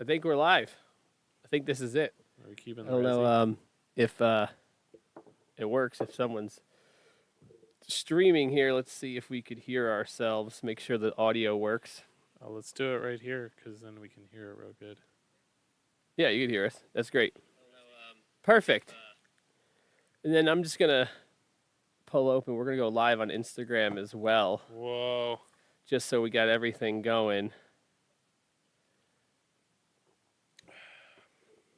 think we're live. I think this is it. Are we keeping I don't know if it works. If someone's streaming here, let's see if we could hear ourselves. Make sure the audio works. Oh, let's do it right here, because then we can hear it real good. Yeah, you can hear us. That's great. Perfect. And then I'm just going to pull open. We're going to go live on Instagram as well. Whoa. Just so we got everything going.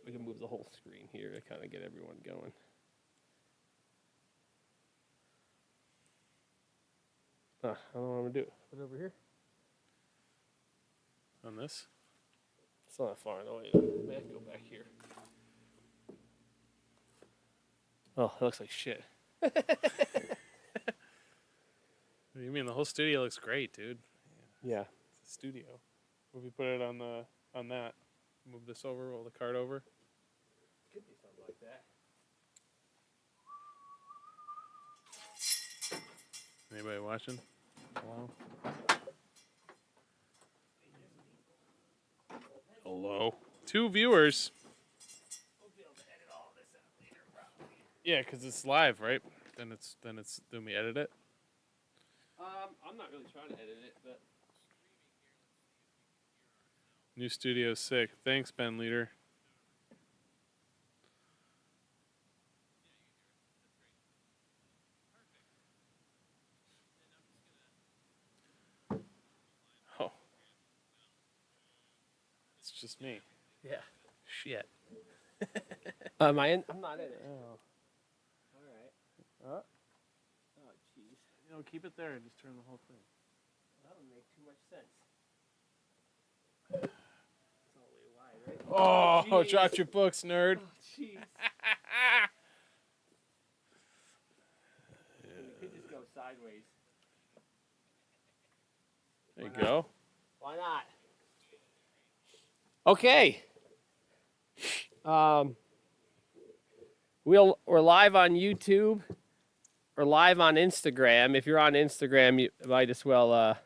We can move the whole screen here to kind of get everyone going. I don't know what I'm going to do. Put it over here. On this? It's not far. No, wait. Maybe I can go back here. Oh, it looks like shit. You mean the whole studio looks great, dude? Yeah. It's a studio. If we put it on that, move this over, roll the card over. Could be something like that. Anybody watching? Hello? Hello? 2 viewers. We'll be able to edit all this out later, probably. Yeah, because it's live, right? Then we edit it? I'm not really trying to edit it, but New studio sick. Thanks, Ben Leader. Oh. It's just me. yeah. Shit. Am I in? I'm not in it. Oh. All right. Oh, Oh, jeez. keep it there and just turn the whole thing. That would make too much sense. It's all the way wide, right? Oh, jeez. dropped your books, nerd. Oh, jeez. We could just go sideways. There you go. Why not? Okay. We're live on YouTube. We're live on Instagram. If you're on Instagram, you might as well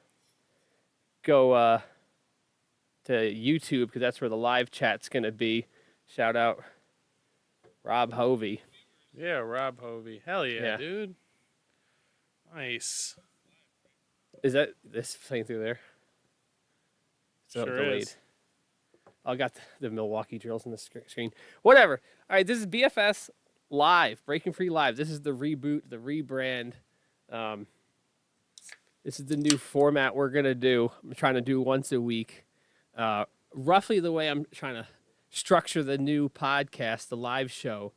go to YouTube because that's where the live chat's gonna be. Shout out Rob Hovey. Yeah, Rob Hovey. Hell yeah, Yeah. dude. Nice. Is that this playing through there? So Sure delayed. is. I got the Milwaukee drills on the screen. Whatever. All right, this is BFS Live, Breaking Free Live. This is the reboot, the rebrand. This is the new format we're going to do. I'm trying to do once a week. Roughly the way I'm trying to structure the new podcast, the live show,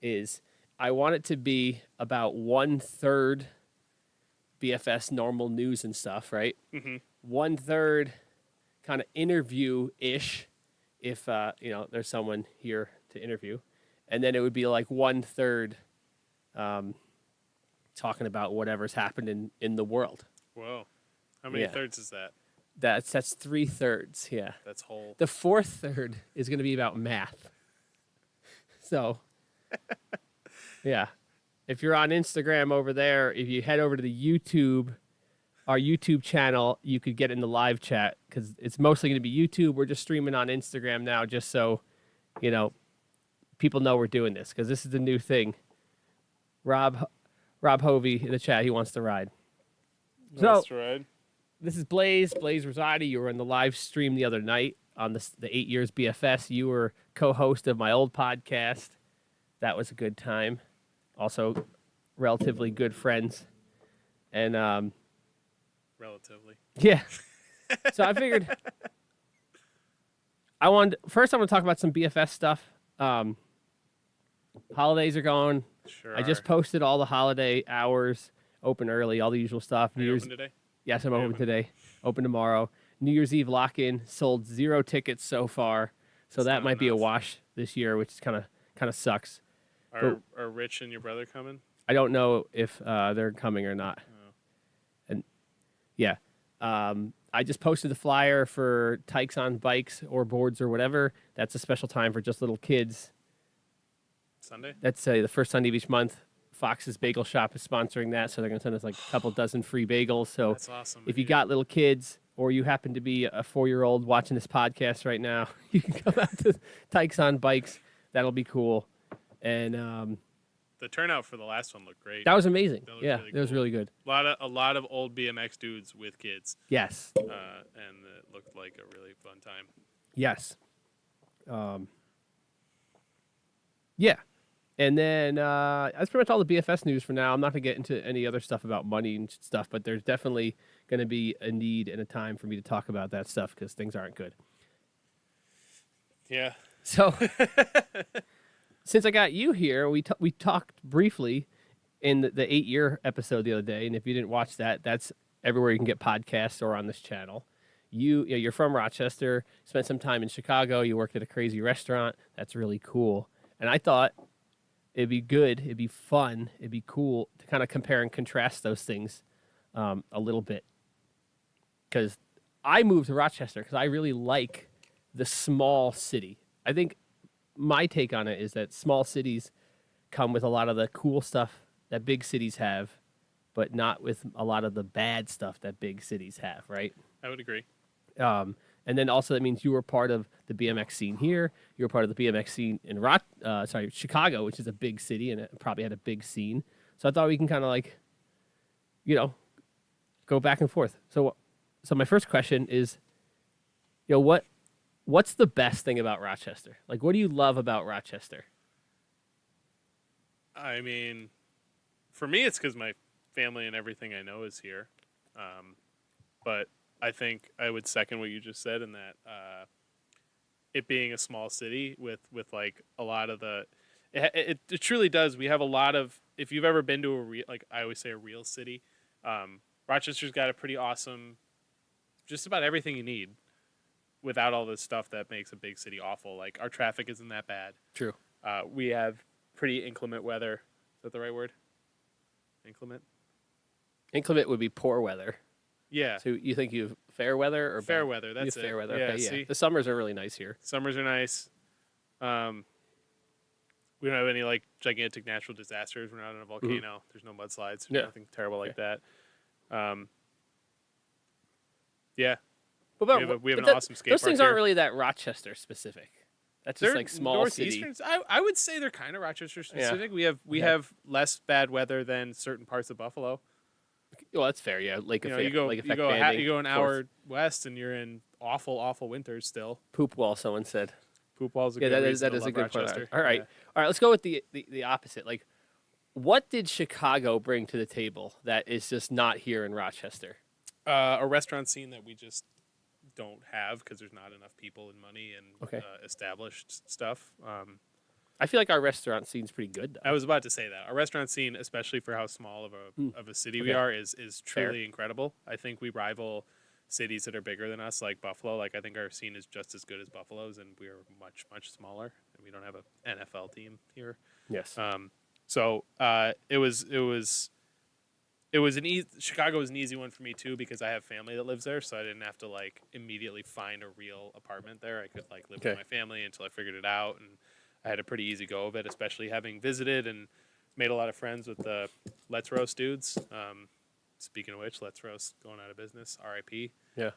is I want it to be about 1/3 BFS normal news and stuff, right? Mm-hmm. 1/3 kind of interview-ish if, there's someone here to interview. And then it would be like 1/3 talking about whatever's happened in the world. Whoa. How many Yeah. thirds is that? That's 3/3, yeah. That's whole. The 4th third is going to be about math. So, yeah. If you're on Instagram over there, if you head over to our YouTube channel, you could get in the live chat because it's mostly going to be YouTube. We're just streaming on Instagram now just so, people know we're doing this because this is the new thing. Rob Hovey in the chat, he wants to ride. That's right. This is Blaise Rosati. You were in the live stream the other night on the 8 Years BFS. You were co-host of my old podcast. That was a good time. Also, relatively good friends. And, Relatively. yeah. So I figured first I'm going to talk about some BFS stuff. Holidays are going. Sure. I just posted all the holiday hours, open early, all the usual stuff. Are you open today? Yes, I'm open today. Open tomorrow. New Year's Eve lock-in. Sold 0 tickets so far. So That's that not might be a enough. wash this year, which kind of sucks. Are Rich and your brother coming? I don't know if they're coming or not. Oh. And yeah, I just posted the flyer for Tykes on Bikes or Boards or whatever. That's a special time for just little kids. Sunday? That's the first Sunday of each month. Fox's Bagel Shop is sponsoring that, so they're going to send us like a couple dozen free bagels. So That's awesome. if you got little kids or you happen to be a 4-year-old watching this podcast right now, you can come out to Tykes on Bikes. That'll be cool. And The turnout for the last one looked great. that was amazing. That looked Yeah, really that was cool. really good. A lot of old BMX dudes with kids. Yes. And it looked like a really fun time. Yes. Yeah. And then that's pretty much all the BFS news for now. I'm not going to get into any other stuff about money and stuff, but there's definitely going to be a need and a time for me to talk about that stuff because things aren't good. Yeah. So since I got you here, we talked briefly in the 8-year episode the other day. And if you didn't watch that, that's everywhere you can get podcasts or on this channel. You're from Rochester, spent some time in Chicago. You worked at a crazy restaurant. That's really cool. And I thought it'd be good, it'd be fun, it'd be cool to kind of compare and contrast those things a little bit. Because I moved to Rochester because I really like the small city. I think my take on it is that small cities come with a lot of the cool stuff that big cities have, but not with a lot of the bad stuff that big cities have, right? I would agree. And then also that means you were part of the BMX scene here. You were part of the BMX scene in Chicago, which is a big city and it probably had a big scene. So I thought we can kind of like, go back and forth. So my first question is, what's the best thing about Rochester? Like, what do you love about Rochester? I mean, for me, it's because my family and everything I know is here. But I think I would second what you just said in that it being a small city with like a lot of the it truly does. We have a lot of, if you've ever been to I always say a real city, Rochester's got a pretty awesome, just about everything you need without all the stuff that makes a big city awful. Like our traffic isn't that bad. True. We have pretty inclement weather. Is that the right word? Inclement? Inclement would be poor weather. Yeah. So you think you have fair weather or fair bad? weather? That's You have fair it. weather. Yeah, Okay, yeah. see? The summers are really nice here. Summers are nice. We don't have any like gigantic natural disasters. We're not in a volcano. There's no mudslides. There's nothing terrible like that. Yeah. We have an awesome skate those park things here. aren't really that Rochester specific. That's just They're like small city. northeastern. I would say they're kind of Rochester specific. We have less bad weather than certain parts of Buffalo. Well, that's fair. Yeah, Lake You Effect. go Lake you Effect go banding, you go an of course. hour west and you're in awful winters still. Poop wall. Someone said. Poop wall's a Yeah, good that reason is to a good love point. Rochester. All right, Yeah. all right. Let's go with the opposite. Like, what did Chicago bring to the table that is just not here in Rochester? A restaurant scene that we just don't have because there's not enough people and money and established stuff. I feel like our restaurant scene's pretty good, though. I was about to say that our restaurant scene, especially for how small of a city we are, is truly incredible. I think we rival cities that are bigger than us, like Buffalo. Like I think our scene is just as good as Buffalo's, and we are much smaller. And we don't have an NFL team here. Yes. So it was Chicago was an easy one for me too because I have family that lives there, so I didn't have to like immediately find a real apartment there. I could like live with my family until I figured it out, and I had a pretty easy go of it, especially having visited and made a lot of friends with the Let's Roast dudes. Speaking of which, Let's Roast going out of business, RIP. Yeah.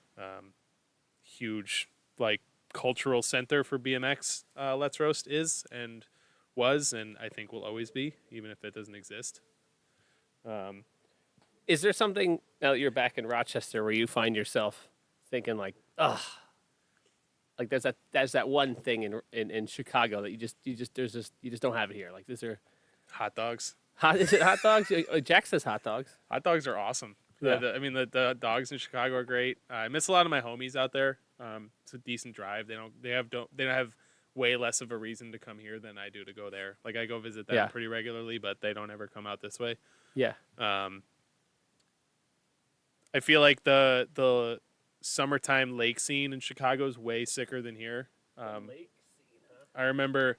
Huge like cultural center for BMX. Let's Roast is and was, and I think will always be, even if it doesn't exist. Is there something now that you're back in Rochester where you find yourself thinking like, ugh, like there's that one thing in Chicago that you just don't have it here. Like, is there Hot dogs. Is it hot dogs? Jack says hot dogs. Hot dogs are awesome. Yeah. The dogs in Chicago are great. I miss a lot of my homies out there. It's a decent drive. They don't have way less of a reason to come here than I do to go there. Like I go visit them pretty regularly, but they don't ever come out this way. Yeah. I feel like the summertime lake scene in Chicago is way sicker than here. Lake scene, huh? I remember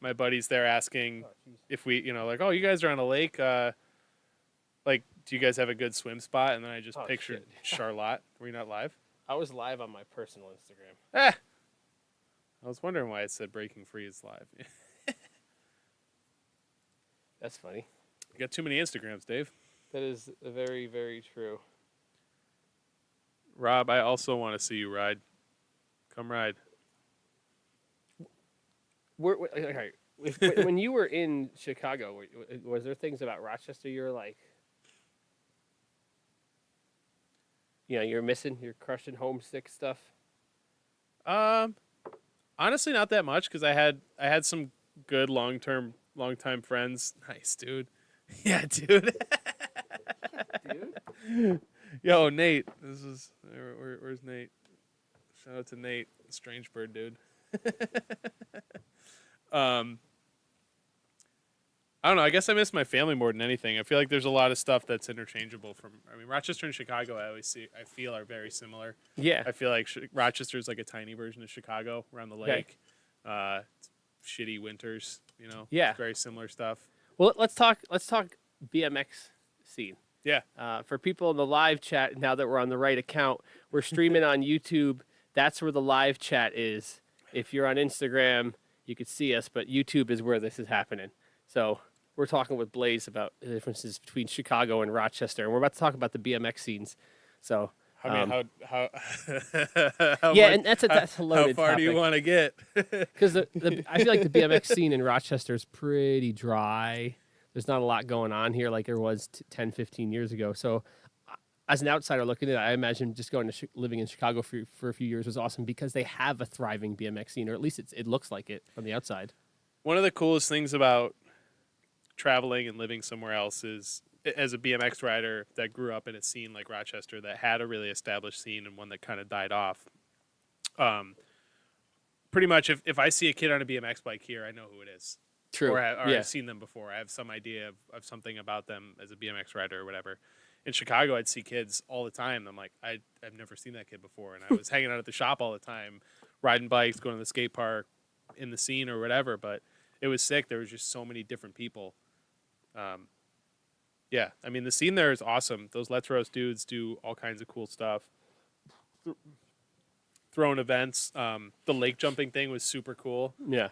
my buddies there asking if we, like, oh, you guys are on a lake. Like, do you guys have a good swim spot? And then I just pictured Charlotte. Were you not live? I was live on my personal Instagram. I was wondering why it said Breaking Free is live. That's funny. You got too many Instagrams, Dave. That is very, very true. Rob, I also want to see you ride. Come ride. Okay. When you were in Chicago, was there things about Rochester you were like, you're missing, you're crushing homesick stuff? Um, Honestly, not that much because I had some good long time friends. Nice, dude. Yeah, dude. Dude? Yo, Nate. Where's Nate? Shout out to Nate, Strange Bird, dude. um, I don't know. I guess I miss my family more than anything. I feel like there's a lot of stuff that's interchangeable from. I mean, Rochester and Chicago, I feel are very similar. Yeah. I feel like Rochester is like a tiny version of Chicago around the lake. Shitty winters, Yeah. It's very similar stuff. Well, let's talk BMX scene. Yeah. For people in the live chat, now that we're on the right account, we're streaming on YouTube. That's where the live chat is. If you're on Instagram, you could see us, but YouTube is where this is happening. So we're talking with Blaise about the differences between Chicago and Rochester, and we're about to talk about the BMX scenes. So I mean, how yeah, much, and that's a loaded how far do you topic. want to get? Because I feel like the BMX scene in Rochester is pretty dry. There's not a lot going on here like there was 10, 15 years ago. So as an outsider looking at it, I imagine just going to living in Chicago for a few years was awesome because they have a thriving BMX scene, or at least it looks like it from the outside. One of the coolest things about traveling and living somewhere else is, as a BMX rider that grew up in a scene like Rochester that had a really established scene and one that kind of died off. Pretty much if I see a kid on a BMX bike here, I know who it is. True. Or yeah. I've seen them before. I have some idea of something about them as a BMX rider or whatever. In Chicago, I'd see kids all the time. I'm like, I've never seen that kid before. And I was hanging out at the shop all the time, riding bikes, going to the skate park, in the scene or whatever. But it was sick. There was just so many different people. Yeah, I mean, the scene there is awesome. Those Let's Roast dudes do all kinds of cool stuff. Throwing events. The lake jumping thing was super cool. Yeah.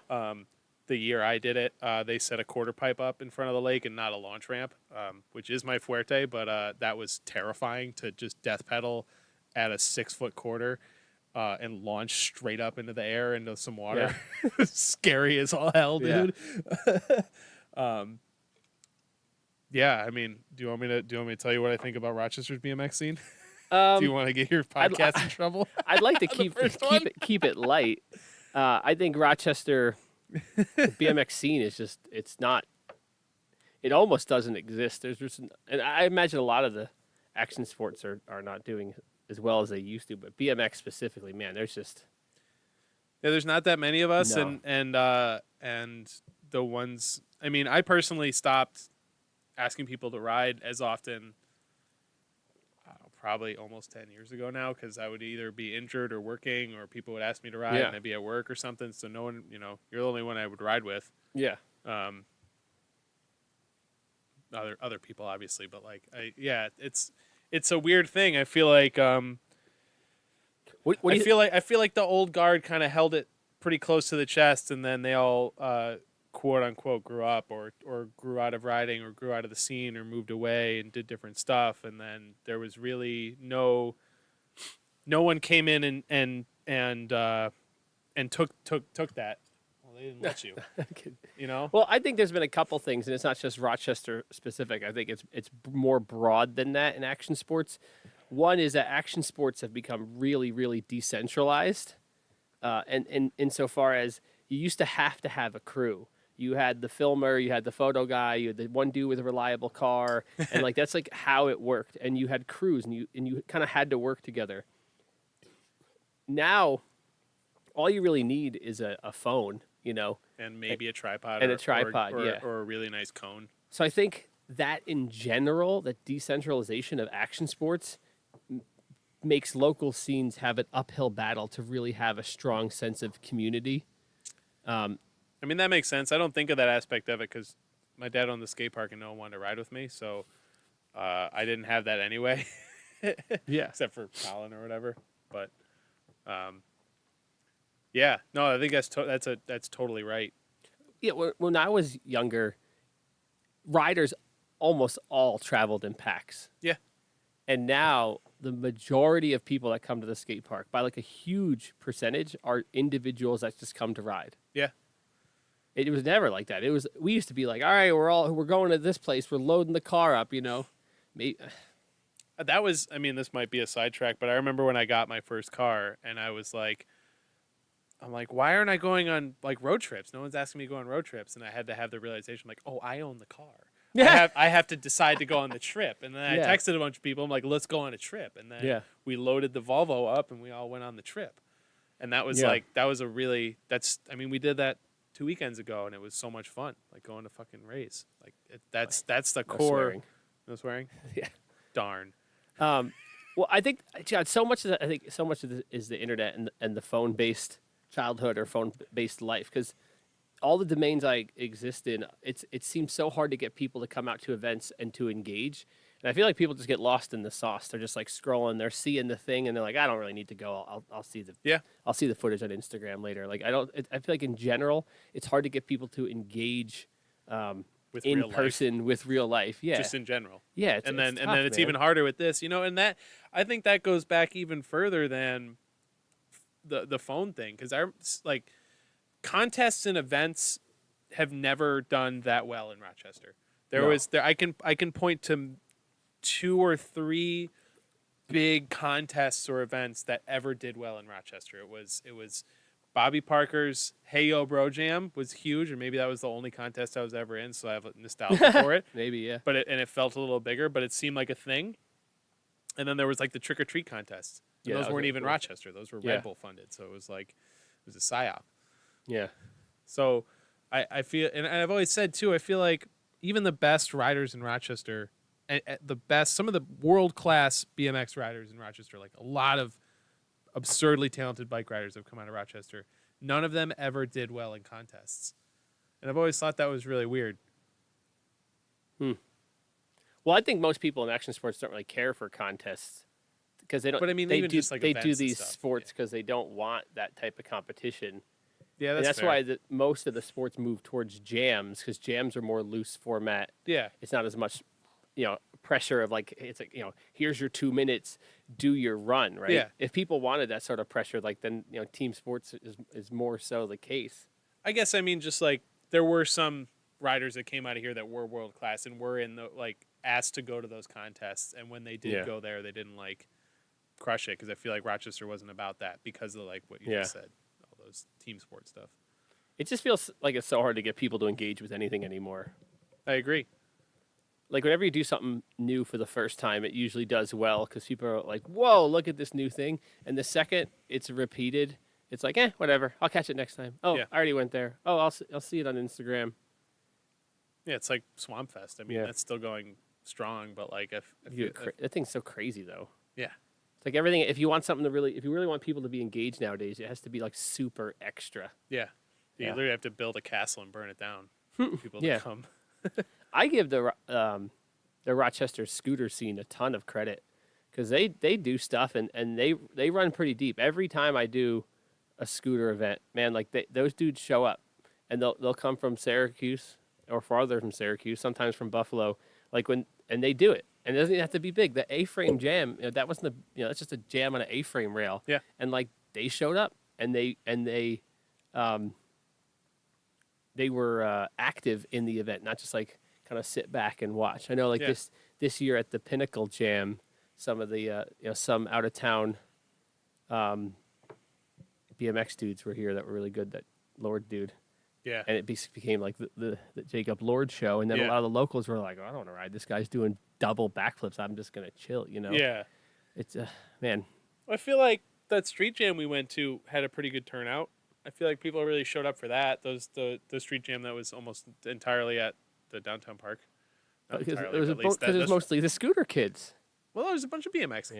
The year I did it, they set a quarter pipe up in front of the lake and not a launch ramp, which is my fuerte, but that was terrifying to just death pedal at a 6-foot quarter and launch straight up into the air into some water. Yeah. Scary as all hell, dude. Yeah. Yeah, I mean, do you want me to tell you what I think about Rochester's BMX scene? Do you want to get your podcast in trouble? I'd like to keep it light. I think Rochester, the BMX scene is just, it almost doesn't exist. And I imagine a lot of the action sports are not doing as well as they used to, but BMX specifically, man, there's not that many of us. No. And the ones, I mean, I personally stopped asking people to ride as often, probably almost 10 years ago now, because I would either be injured or working, or people would ask me to ride and I'd be at work or something. So no one, you're the only one I would ride with. Yeah. Other people obviously, but it's a weird thing. I feel like I feel like the old guard kind of held it pretty close to the chest, and then they all quote unquote grew up or grew out of riding or grew out of the scene or moved away and did different stuff, and then there was really no one came in and took that. Well, they didn't let you. Well, I think there's been a couple things, and it's not just Rochester specific. I think it's more broad than that in action sports. One is that action sports have become really, really decentralized, and insofar as you used to have a crew. You had the filmer, you had the photo guy, you had the one dude with a reliable car, and that's like how it worked. And you had crews, and you kind of had to work together. Now, all you really need is a phone, and maybe a tripod, and a tripod, or a really nice cone. So I think that in general, the decentralization of action sports makes local scenes have an uphill battle to really have a strong sense of community. I mean, that makes sense. I don't think of that aspect of it because my dad owned the skate park and no one wanted to ride with me, so I didn't have that anyway. Yeah, except for Colin or whatever. But yeah, no, I think that's totally right. Yeah, when I was younger, riders almost all traveled in packs. Yeah, And now the majority of people that come to the skate park, by like a huge percentage, are individuals that just come to ride. Yeah. It was never like that. We used to be like, all right, we're going to this place. We're loading the car up, Maybe, That was, I mean, this might be a sidetrack, but I remember when I got my first car and I'm like, why aren't I going on like road trips? No one's asking me to go on road trips. And I had to have the realization like, oh, I own the car. Yeah. I have to decide to go on the trip. And then I Yeah. texted a bunch of people. I'm like, let's go on a trip. And then we loaded the Volvo up and we all went on the trip. And that was we did that 2 weekends ago and it was so much fun. Like going to fucking race. Like that's the core. Swearing. No swearing? Yeah. Darn. Well, I think, John, so much of this is the internet and the phone-based childhood or phone-based life, because all the domains I exist in, it seems so hard to get people to come out to events and to engage. And I feel like people just get lost in the sauce. They're just like scrolling, they're seeing the thing, and they're like, I don't really need to go. I'll see the footage on Instagram later. Like I feel like in general, it's hard to get people to engage with in real person life. With real life. Yeah, Just in general. Yeah, and then it's even harder with this, and that I think that goes back even further than the phone thing, because like contests and events have never done that well in Rochester. I can point to 2 or 3 big contests or events that ever did well in Rochester. It was Bobby Parker's Hey Yo Bro Jam was huge, and maybe that was the only contest I was ever in, so I have nostalgia for it. Maybe, yeah. But it felt a little bigger, but it seemed like a thing. And then there was like the trick or treat contests. And those weren't even Rochester; those were Red Bull funded. So it was a psyop. Yeah. So I feel, and I've always said too, I feel like even the best riders in Rochester, some of the world class BMX riders in Rochester, like a lot of absurdly talented bike riders have come out of Rochester. None of them ever did well in contests. And I've always thought that was really weird. Well, I think most people in action sports don't really care for contests because they don't. But I mean, they even do, just like they events do and these stuff. sports because they don't want that type of competition. Yeah, and that's fair. why most of the sports move towards jams, because jams are more loose format. Yeah. It's not as much, pressure of like, it's like, here's your 2 minutes, do your run, right? Yeah. If people wanted that sort of pressure, like then, team sports is more so the case. I guess, I mean, just like there were some riders that came out of here that were world class and were asked to go to those contests. And when they did go there, they didn't crush it, because I feel like Rochester wasn't about that because of what you just said. Those team sports stuff. It just feels like it's so hard to get people to engage with anything anymore. I agree. Like whenever you do something new for the first time, it usually does well because people are like, whoa, look at this new thing. And the second it's repeated, it's like, whatever. I'll catch it next time. Oh, I already went there. Oh, I'll see it on Instagram. Yeah, it's like Swamp Fest. I mean, that's still going strong, but that thing's so crazy though. Yeah. It's like everything. If you you really want people to be engaged nowadays, it has to be like super extra. Yeah. You literally have to build a castle and burn it down for people to come. I give the Rochester scooter scene a ton of credit because they do stuff and they run pretty deep. Every time I do a scooter event, man, like those dudes show up and they'll come from Syracuse or farther from Syracuse, sometimes from Buffalo, and they do it. And it doesn't even have to be big. The A-frame jam, that wasn't that's just a jam on an A-frame rail. Yeah. And they showed up and they were active in the event, not just kind of sit back and watch. I know this year at the Pinnacle Jam, some of the some out of town BMX dudes were here that were really good. That Lord dude. Yeah. And it became like the Jacob Lord show, and then a lot of the locals were like, "Oh, I don't want to ride. This guy's doing double backflips. I'm just gonna chill." Yeah. It's man. I feel like that street jam we went to had a pretty good turnout. I feel like people really showed up for that. The street jam that was almost entirely at the downtown park. Because it was mostly the scooter kids. Well, there was a bunch of BMX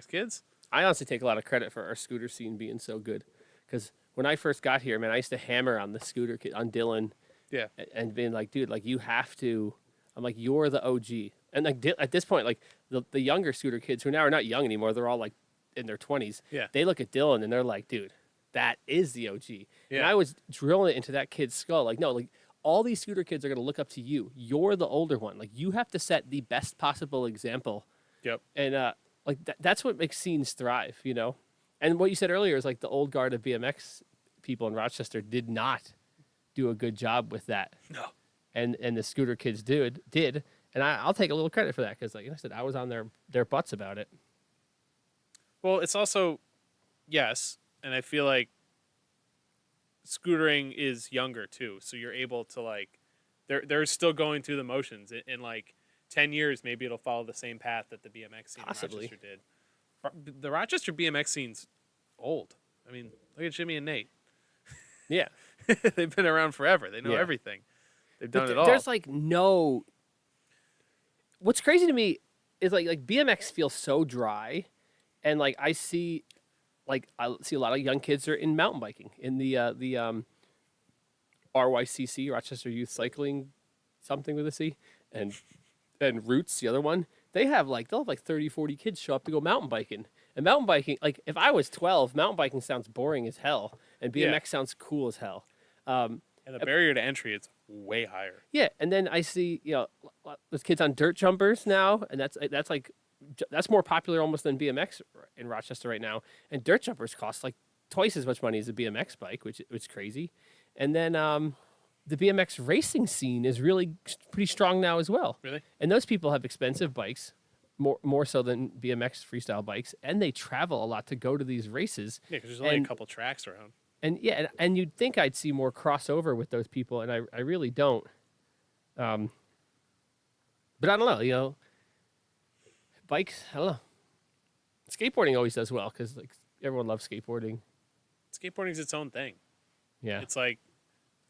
kids. I honestly take a lot of credit for our scooter scene being so good, because when I first got here, man, I used to hammer on the scooter kid, on Dylan. Yeah. And being like, dude, you have to. I'm like, you're the OG. And at this point, the younger scooter kids who now are not young anymore, they're all in their 20s. Yeah. They look at Dylan and they're like, dude, that is the OG. Yeah. And I was drilling it into that kid's skull. No, all these scooter kids are going to look up to you. You're the older one. You have to set the best possible example Yep. And like that's what makes scenes thrive, you know. And what you said earlier is like the old guard of BMX people in Rochester did not do a good job with that, No. and the scooter kids did, and I'll take a little credit for that because like I said, I was on their butts about it. Well, it's also yes, and I feel like scootering is younger too, so you're able to like they're still going through the motions. In like 10 years, maybe it'll follow the same path that the BMX scene Possibly. in Rochester did. The Rochester BMX scene's old. I mean, look at Jimmy and Nate. Yeah, They've been around forever. They know Yeah. everything. They've done it all. There's like no. What's crazy to me is like BMX feels so dry, and like I see a lot of young kids are in mountain biking in the RYCC, Rochester Youth Cycling something with a C, and Roots, the other one. They'll have like 30, 40 kids show up to go mountain biking. And mountain biking, like if I was 12, mountain biking sounds boring as hell, and BMX sounds cool as hell. And the barrier to entry is way higher. Yeah, and then I see there's kids on dirt jumpers now, and that's more popular almost than BMX in Rochester right now. And dirt jumpers cost like twice as much money as a BMX bike, which is crazy. And then the BMX racing scene is really pretty strong now as well. Really? And those people have expensive bikes, more so than BMX freestyle bikes, and they travel a lot to go to these races. Yeah, because there's only a couple tracks around. And yeah, and you'd think I'd see more crossover with those people, and I really don't. But I don't know, bikes, I don't know. Skateboarding always does well because like everyone loves skateboarding. Skateboarding's its own thing. Yeah. It's like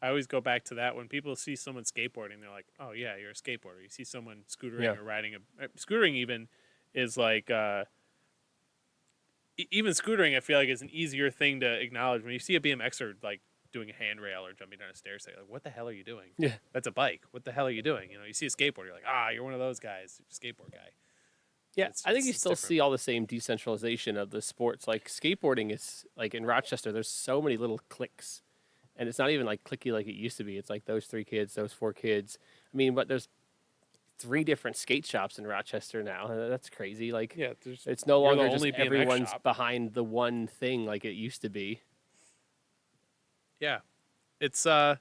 I always go back to that when people see someone skateboarding, they're like, "Oh yeah, you're a skateboarder." You see someone scootering or riding scootering even is like even scootering. I feel like is an easier thing to acknowledge when you see a BMXer like doing a handrail or jumping down a stair. Say like, "What the hell are you doing?" Yeah. That's a bike. What the hell are you doing? You see a skateboarder, you're like, you're one of those guys, skateboard guy. Yeah, I think you still see all the same decentralization of the sports. Like skateboarding is like in Rochester, there's so many little cliques, and it's not even like clicky like it used to be. It's like those 3 kids, those 4 kids. I mean, but there's 3 different skate shops in Rochester now. That's crazy. Like, Yeah, it's no we're the longer just only BMX everyone's shop. behind the one thing like it used to be. Yeah, it's what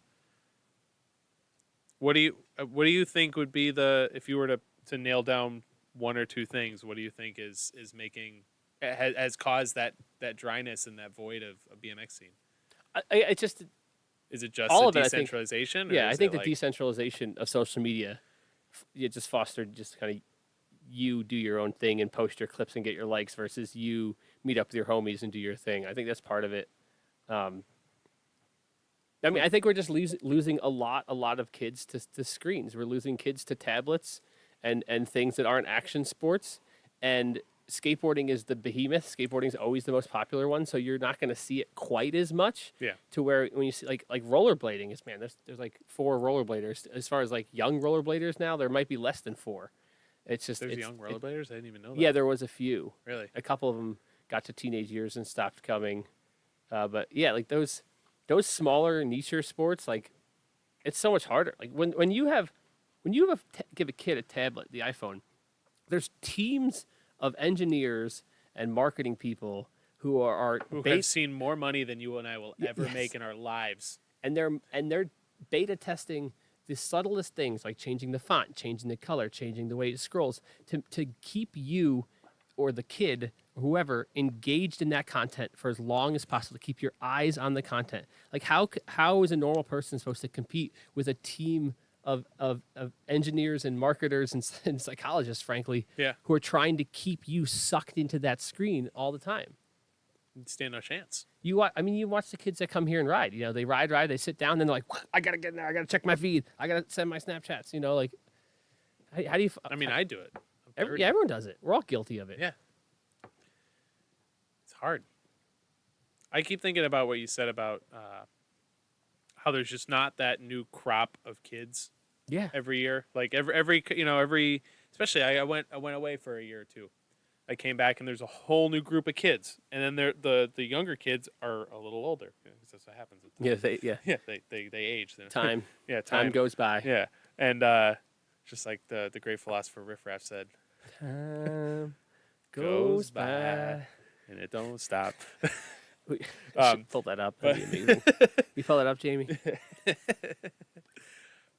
do you think would be if you were to nail down 1 or 2 things? What do you think is making has caused that dryness and that void of a BMX scene? I just Is it just all the of it, decentralization? yeah, or I is think it the decentralization of social media, it just fostered just kind of you do your own thing and post your clips and get your likes versus you meet up with your homies and do your thing. I think that's part of it. I mean, I think we're just losing a lot of kids to screens. We're losing kids to tablets and things that aren't action sports. And skateboarding is the behemoth. Skateboarding is always the most popular one, so you're not going to see it quite as much. Yeah. To where when you see like rollerblading is, man, there's like 4 rollerbladers. As far as like young rollerbladers now, there might be less than 4. It's just There's young rollerbladers. I didn't even know that. Yeah, there was a few. Really? A couple of them got to teenage years and stopped coming. But yeah, like those smaller nicher sports, like it's so much harder. Like when you give a kid a tablet, the iPhone, there's teams of engineers and marketing people who have seen more money than you and I will ever Yes. make in our lives. and they're beta testing the subtlest things like changing the font, changing the color, changing the way it scrolls to keep you or the kid or whoever engaged in that content for as long as possible, to keep your eyes on the content. Like how is a normal person supposed to compete with a team of engineers and marketers and psychologists, frankly, Yeah. who are trying to keep you sucked into that screen all the time? You'd stand no chance. You watch the kids that come here and ride. They ride, they sit down, then they're like, I gotta get in there, I gotta check my feed, I gotta send my Snapchats. Like, how do you? I mean, I do it. I'm 30. Yeah, everyone does it. We're all guilty of it. Yeah. It's hard. I keep thinking about what you said about how there's just not that new crop of kids Yeah. every year. Like every especially I went away for a year or 2. I came back and there's a whole new group of kids, and then the younger kids are a little older. Because that's what happens. Yeah. They age. Time. Yeah, Time goes by. Yeah, and just like the great philosopher Riff Raff said, Time Goes by, and it don't stop. We should pull that up. That'd be amazing. You pull it up, Jamie?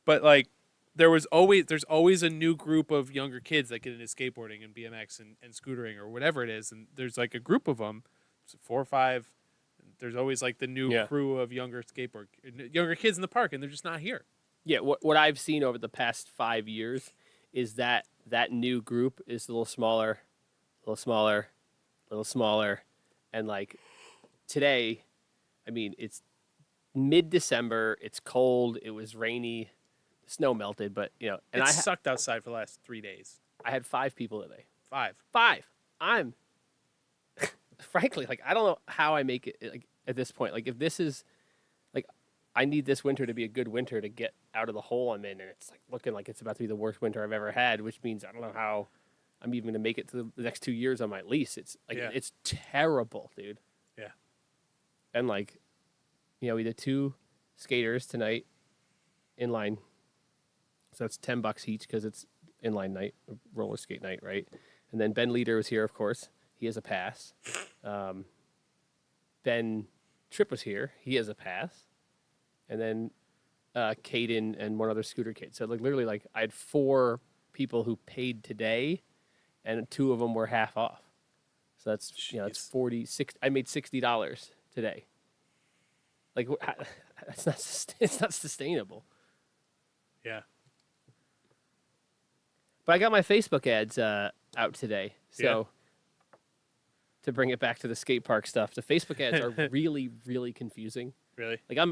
But like, there's always a new group of younger kids that get into skateboarding and BMX and scootering or whatever it is, and there's like a group of them, 4 or 5. There's always like the new crew of younger kids in the park, and they're just not here. Yeah, what I've seen over the past 5 years is that new group is a little smaller, and like today, I mean, it's mid-December, it's cold, it was rainy, the snow melted, but and it sucked outside for the last 3 days. I had 5 people today. 5. I'm frankly, like, I don't know how I make it, like, at this point. Like, if this is, like, I need this winter to be a good winter to get out of the hole I'm in, and it's, like, looking like it's about to be the worst winter I've ever had, which means I don't know how I'm even going to make it to the next 2 years on my lease. It's, like, it's terrible, dude. Yeah. And, like, we did 2 skaters tonight, inline. So that's $10 each because it's inline night, roller skate night, right? And then Ben Leader was here, of course. He has a pass. Ben Tripp was here. He has a pass. And then Caden and one other scooter kid. So like literally, like, I had 4 people who paid today, and 2 of them were half off. So that's it's 46. I made $60 today. Like, it's not sustainable. Yeah. But I got my Facebook ads out today. So to bring it back to the skate park stuff, the Facebook ads are really, really confusing. Really? Like I'm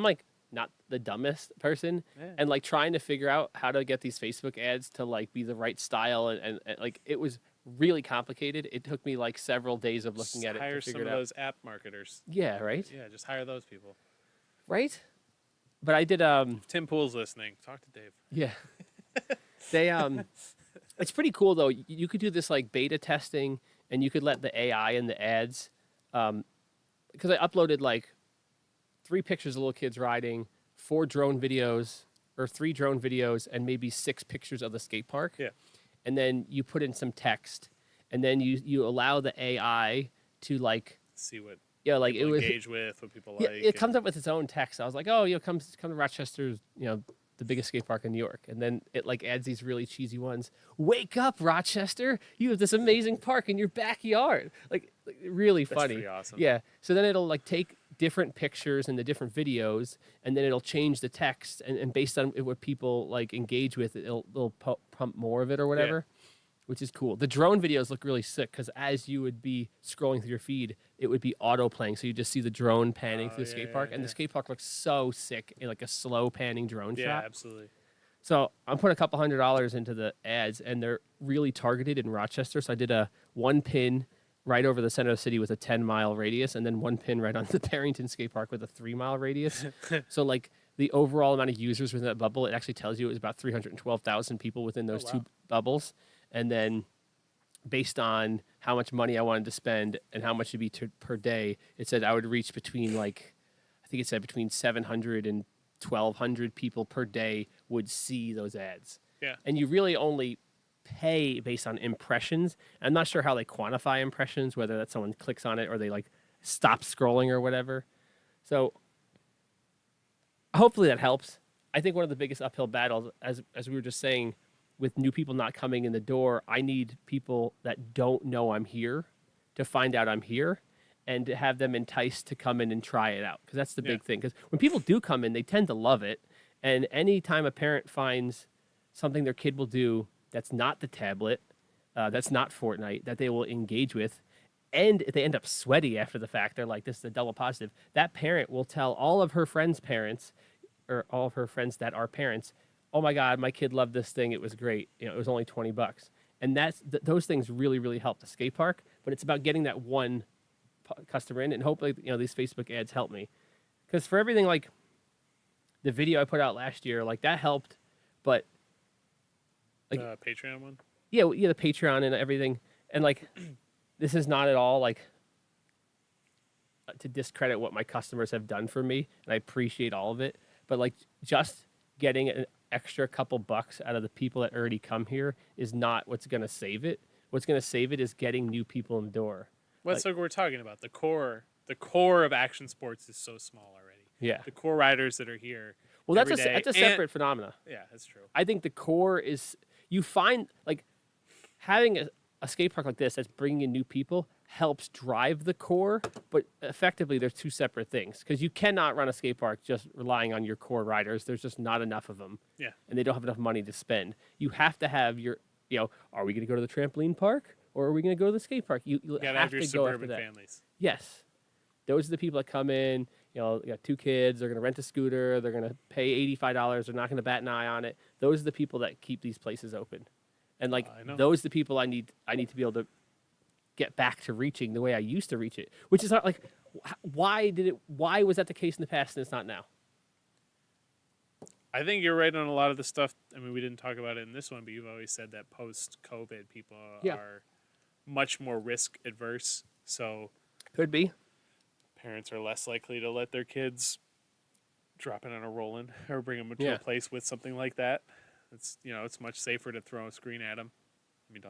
like not the dumbest person, and like trying to figure out how to get these Facebook ads to like be the right style, and like it was really complicated. It took me like several days of looking at it to figure it out. Hire some of those app marketers. Yeah, right? Yeah, just hire those people. Right? But I did Tim Pool's listening. Talk to Dave. Yeah. They it's pretty cool though. You could do this like beta testing, and you could let the AI in the ads, because I uploaded like 3 pictures of little kids riding, 3 drone videos, and maybe 6 pictures of the skate park. Yeah. And then you put in some text, and then you allow the AI to like see what like it was engage with, what people like. It comes up with its own text. I was like, oh, come to Rochester, the biggest skate park in New York. And then it like adds these really cheesy ones. Wake up, Rochester. You have this amazing park in your backyard. Like really funny. That's pretty awesome. Yeah. So then it'll like take different pictures and the different videos, and then it'll change the text, and based on what people like engage with, it'll pump more of it or whatever, which is cool. The drone videos look really sick because as you would be scrolling through your feed, it would be auto playing. So you just see the drone panning through the skate park, and the skate park looks so sick in like a slow panning drone shot. Yeah, absolutely. So I'm putting a couple $100 into the ads, and they're really targeted in Rochester. So I did a 1 pin right over the center of the city with a 10-mile radius, and then 1 pin right on the Barrington skate park with a 3-mile radius. So like the overall amount of users within that bubble, it actually tells you it was about 312,000 people within those 2 bubbles. And then based on how much money I wanted to spend and how much it'd be per day, it said I would reach between like, I think it said between 700 and 1,200 people per day would see those ads. Yeah. And you really only pay based on impressions. I'm not sure how they quantify impressions, whether that's someone clicks on it or they like stop scrolling or whatever. So hopefully that helps. I think one of the biggest uphill battles, as we were just saying, with new people not coming in the door, I need people that don't know I'm here to find out I'm here and to have them enticed to come in and try it out. Because that's the big thing. Because when people do come in, they tend to love it. And anytime a parent finds something their kid will do that's not the tablet, that's not Fortnite, that they will engage with, and if they end up sweaty after the fact, they're like, this is a double positive, that parent will tell all of her friends' parents, or all of her friends that are parents, oh my God, my kid loved this thing. It was great. It was only $20. And those things really, really help the skate park. But it's about getting that one customer in, and hopefully, these Facebook ads help me. Because for everything, like the video I put out last year, like that helped. But like Patreon one? Yeah, the Patreon and everything. And like, this is not at all like to discredit what my customers have done for me. And I appreciate all of it. But like just getting extra couple bucks out of the people that already come here is not what's going to save it. What's going to save it is getting new people in the door. What's like we're talking about? The core of action sports is so small already. Yeah. The core riders that are here. Well, that's a separate phenomena. Yeah, that's true. I think the core is you find like having a skate park like this that's bringing in new people helps drive the core, but effectively they're two separate things because you cannot run a skate park just relying on your core riders. There's just not enough of them. Yeah. And they don't have enough money to spend. You have to have your, are we going to go to the trampoline park or are we going to go to the skate park? You gotta have have your to go after suburban that. families. Yes. Those are the people that come in, you got 2 kids, they're going to rent a scooter, they're going to pay $85, they're not going to bat an eye on it. Those are the people that keep these places open. And those are the people I need to be able to get back to reaching the way I used to reach it, which is not like, why was that the case in the past and it's not now? I think you're right on a lot of the stuff. I mean, we didn't talk about it in this one, but you've always said that post-COVID people are much more risk adverse. So Could be. Parents are less likely to let their kids drop in on a roll-in or bring them to a place with something like that. It's it's much safer to throw a screen at them. I mean,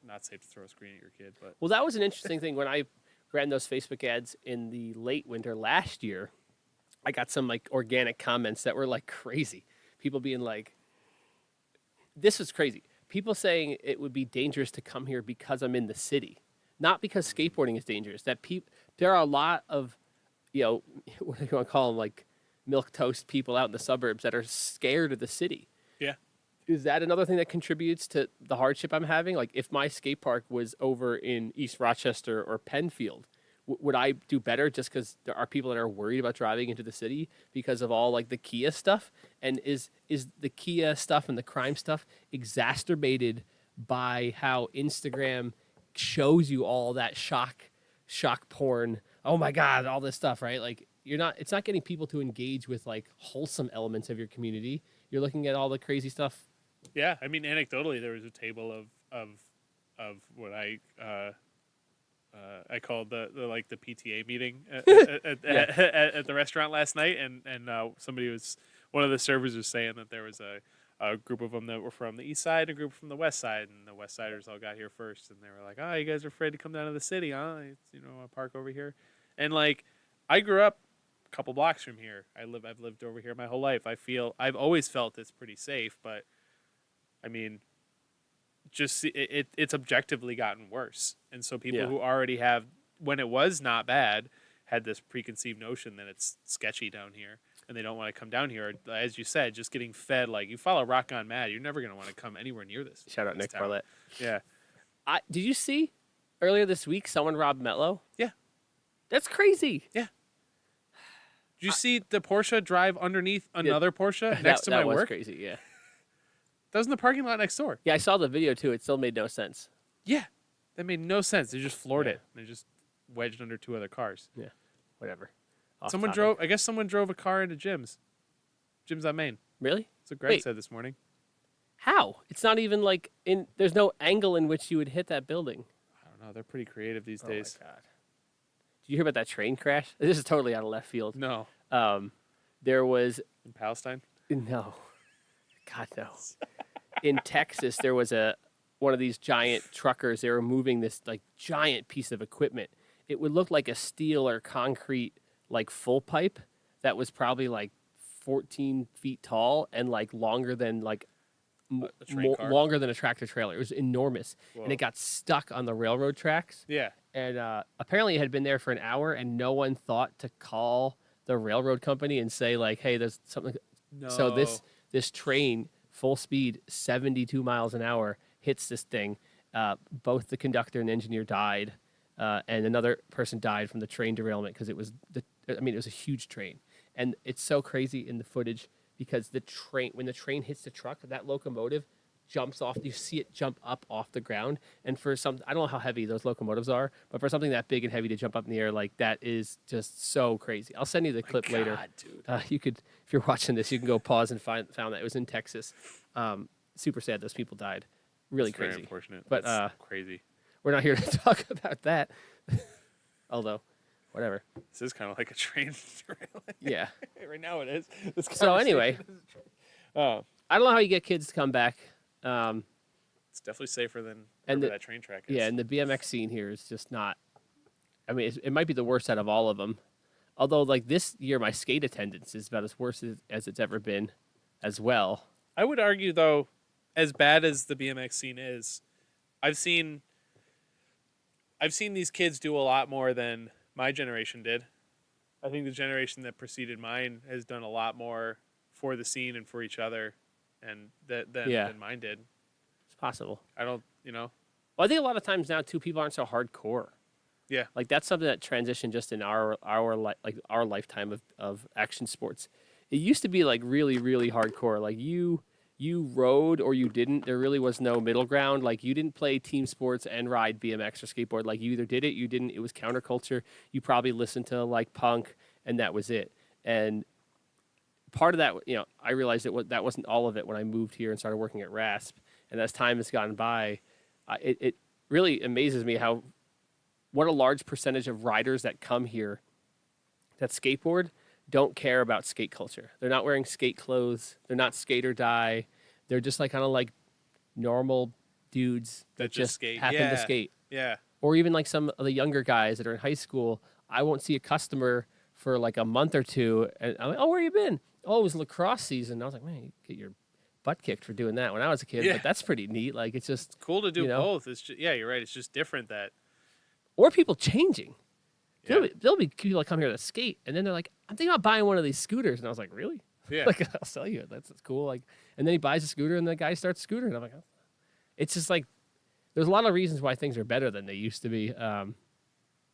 not safe to throw a screen at your kid, but well, that was an interesting thing when I ran those Facebook ads in the late winter last year. I got some like organic comments that were like crazy. People being like, "This is crazy." People saying it would be dangerous to come here because I'm in the city, not because skateboarding is dangerous. There are a lot of, what do you want to call them, like milquetoast people out in the suburbs that are scared of the city. yeah. Is that another thing that contributes to the hardship I'm having? Like, if my skate park was over in East Rochester or Penfield, would I do better just because there are people that are worried about driving into the city because of all, like, the Kia stuff? And is the Kia stuff and the crime stuff exacerbated by how Instagram shows you all that shock porn? Oh, my God, all this stuff, right? Like, it's not getting people to engage with, like, wholesome elements of your community. You're looking at all the crazy stuff. Yeah, I mean, anecdotally, there was a table of what I called the PTA meeting at the restaurant last night, and one of the servers was saying that there was a group of them that were from the east side, and a group from the west side, and the west siders all got here first, and they were like, "Oh, you guys are afraid to come down to the city, huh? It's, a park over here," and like, I grew up a couple blocks from here. I've lived over here my whole life. I've always felt it's pretty safe, but I mean, just it's objectively gotten worse. And so people who already have, when it was not bad, had this preconceived notion that it's sketchy down here and they don't want to come down here. Or, as you said, just getting fed, like you follow Rock On Mad, you're never going to want to come anywhere near this. Shout out Nick Barlett. Yeah. Did you see earlier this week someone robbed Metlo? Yeah. That's crazy. Yeah. Did you see the Porsche drive underneath another Porsche next to my work? That was crazy, yeah. That was in the parking lot next door. Yeah, I saw the video too. It still made no sense. Yeah. That made no sense. They just floored it. They just wedged under 2 other cars. Yeah. Whatever. Someone drove a car into Jim's. Jim's on Main. Really? That's what Greg said this morning. How? It's not even like there's no angle in which you would hit that building. I don't know. They're pretty creative these days. Oh my God. Did you hear about that train crash? This is totally out of left field. No. There was in Palestine? No. God, no. In Texas, there was one of these giant truckers. They were moving this like giant piece of equipment. It would look like a steel or concrete like full pipe that was probably like 14 feet tall and like longer than like longer than a tractor trailer. It was enormous. Whoa. And it got stuck on the railroad tracks. Yeah. And apparently it had been there for an hour and no one thought to call the railroad company and say like, hey, there's something. No. So this train, full speed, 72 miles an hour, hits this thing. Both the conductor and engineer died, and another person died from the train derailment because it was a huge train. And it's so crazy in the footage because when the train hits the truck, that locomotive jumps off. You see it jump up off the ground. And I don't know how heavy those locomotives are, but for something that big and heavy to jump up in the air, like that is just so crazy. I'll send you the clip later. Dude. You could, if you're watching this, you can go pause and found that it was in Texas. Super sad those people died. Really crazy. Very unfortunate. But that's crazy. We're not here to talk about that. Although, whatever. This is kind of like a train derailment. Yeah. Right now it is. So anyway, I don't know how you get kids to come back. It's definitely safer than And wherever that train track is. Yeah, and the BMX scene here is just not. I mean, it might be the worst out of all of them. Although, like this year, my skate attendance is about as worse as it's ever been, as well. I would argue, though, as bad as the BMX scene is, I've seen these kids do a lot more than my generation did. I think the generation that preceded mine has done a lot more for the scene and for each other, and than mine did. It's possible. I don't, Well, I think a lot of times now too, people aren't so hardcore. Yeah. Like that's something that transitioned just in our lifetime of action sports. It used to be like really, really hardcore. Like you rode or you didn't. There really was no middle ground. Like you didn't play team sports and ride BMX or skateboard. Like you either did it, you didn't. It was counterculture. You probably listened to like punk, and that was it. And part of that, I realized that wasn't all of it when I moved here and started working at RASP. And as time has gone by, it really amazes me what a large percentage of riders that come here that skateboard don't care about skate culture. They're not wearing skate clothes. They're not skate or die. They're just like kind of like normal dudes that just happen to skate. Yeah. Or even like some of the younger guys that are in high school. I won't see a customer for like a month or two. And I'm like, oh, where you been? Oh, it was lacrosse season. I was like, man, you get your butt kicked for doing that when I was a kid. Yeah. But that's pretty neat. Like it's just cool to do both. It's just, you're right. It's just different that. Or people changing. Yeah. There'll be people that come here to skate, and then they're like, I'm thinking about buying one of these scooters. And I was like, really? Yeah. Like, I'll sell you it. That's cool. Like, and then he buys a scooter, and the guy starts scooter. And I'm like, oh. It's just like, there's a lot of reasons why things are better than they used to be.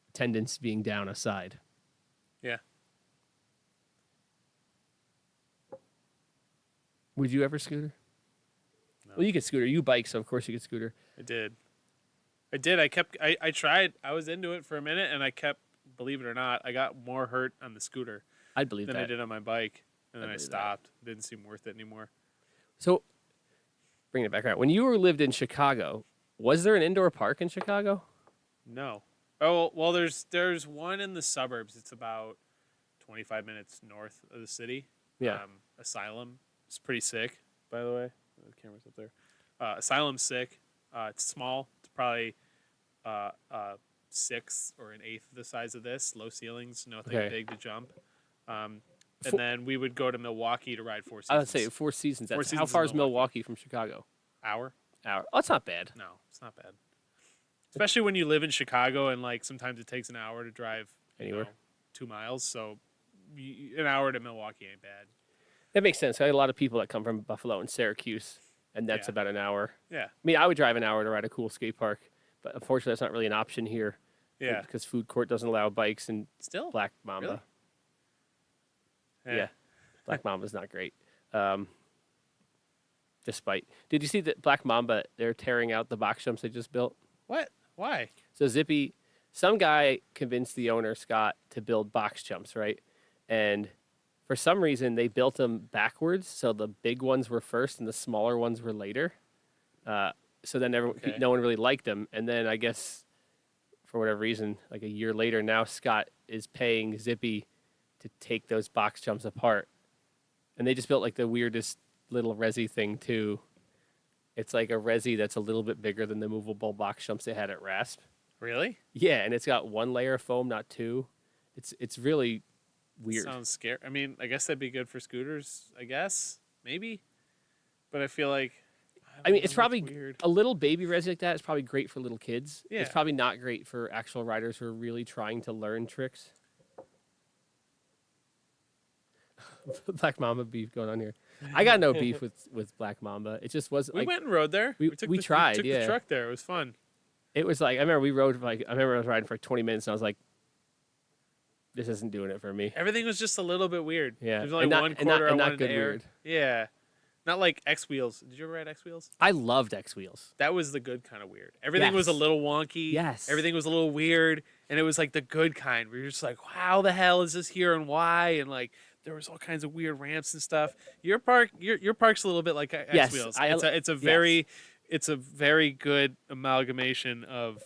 Attendance being down aside. Yeah. Would you ever scooter? No. Well, you could scooter. You bike, so of course you could scooter. I did. I tried. I was into it for a minute, and I kept, believe it or not, I got more hurt on the scooter I'd believe than that. I did on my bike. And then I believe that. stopped. It didn't seem worth it anymore. So, bringing it back around. When you lived in Chicago, was there an indoor park in Chicago? No. Oh, well, there's one in the suburbs. It's about 25 minutes north of the city. Yeah. Asylum. It's pretty sick, by the way. The camera's up there. Asylum's sick. It's small. It's probably sixth or an eighth the size of this. Low ceilings, nothing big to jump. And then we would go to Milwaukee to ride Four Seasons. I would say Four Seasons. Four How Seasons far in is Milwaukee from Chicago? Hour. Oh, it's not bad. No, it's not bad. Especially when you live in Chicago and like sometimes it takes an hour to drive Anywhere. 2 miles. So an hour to Milwaukee ain't bad. That makes sense. I had a lot of people that come from Buffalo and Syracuse, and that's Yeah. about an hour. Yeah. I mean, I would drive an hour to ride a cool skate park, but unfortunately, that's not really an option here. Yeah. Because food court doesn't allow bikes and Still. Black Mamba. Really? Yeah. Black Mamba's not great. Did you see that Black Mamba, they're tearing out the box jumps they just built? What? Why? So Zippy, some guy convinced the owner, Scott, to build box jumps, right? And for some reason, they built them backwards. So the big ones were first and the smaller ones were later. So then no one really liked them. And then I guess for whatever reason, like a year later, now Scott is paying Zippy to take those box jumps apart. And they just built like the weirdest little resi thing too. It's like a resi that's a little bit bigger than the movable box jumps they had at RASP. Really? Yeah, and it's got one layer of foam, not two. It's really weird. Sounds scary. I mean, I guess that'd be good for scooters. I guess maybe, but I feel like. I mean, it's probably weird. a little baby resi like that. It's probably great for little kids. Yeah. It's probably not great for actual riders who are really trying to learn tricks. Black Mamba beef going on here. I got no beef with Black Mamba. It just was. We like, went and rode there. we tried, We took yeah. the truck there. It was fun. It was like I remember I was riding for like 20 minutes and I was like, this isn't doing it for me. Everything was just a little bit weird. Yeah. There's only And not- one and not- quarter and I not wanted good to air. weird. Yeah. Not like X Wheels. Did you ever ride X Wheels? I loved X Wheels. That was the good kind of weird. Everything was a Yes. little wonky. Yes. Everything was a little weird. And it was like the good kind where you're just like, how the hell is this here and why? And like there was all kinds of weird ramps and stuff. Your park's a little bit like X Yes, Wheels. yes. It's a very good amalgamation of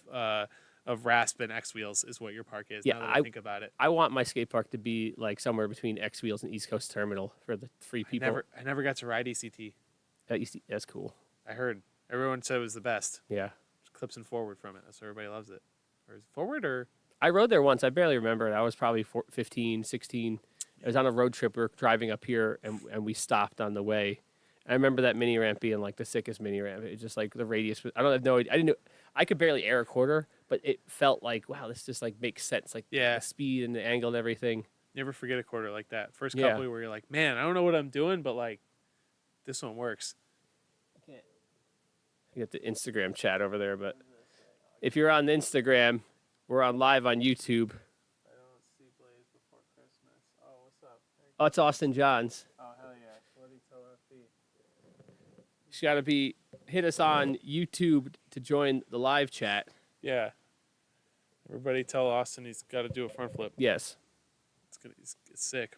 RASP and X Wheels is what your park is. Yeah, now that I think about it. I want my skate park to be like somewhere between X Wheels and East Coast Terminal for the free people. I never got to ride ECT. That's cool. I heard everyone said it was the best. Yeah. Clips and forward from it. That's why everybody loves it. Or is it forward or? I rode there once. I barely remember it. I was probably 15, 16. I was on a road trip. We were driving up here, and we stopped on the way. I remember that mini ramp being like the sickest mini ramp. It just like the radius. I don't know. I didn't know. I could barely air a quarter, but it felt like, wow, this just like makes sense. Like the speed and the angle and everything. Never forget a quarter like that. First Yeah. couple where you're like, man, I don't know what I'm doing, but like, this one works. You got the Instagram chat over there, but if you're on Instagram, we're on live on YouTube. I don't see Blaise before Christmas. Oh, what's up? Oh, it's Austin Johns. Oh, hell yeah. What did he tell FB? You got to hit us on YouTube to join the live chat. Yeah. Everybody tell Austin he's got to do a front flip. Yes. It's sick.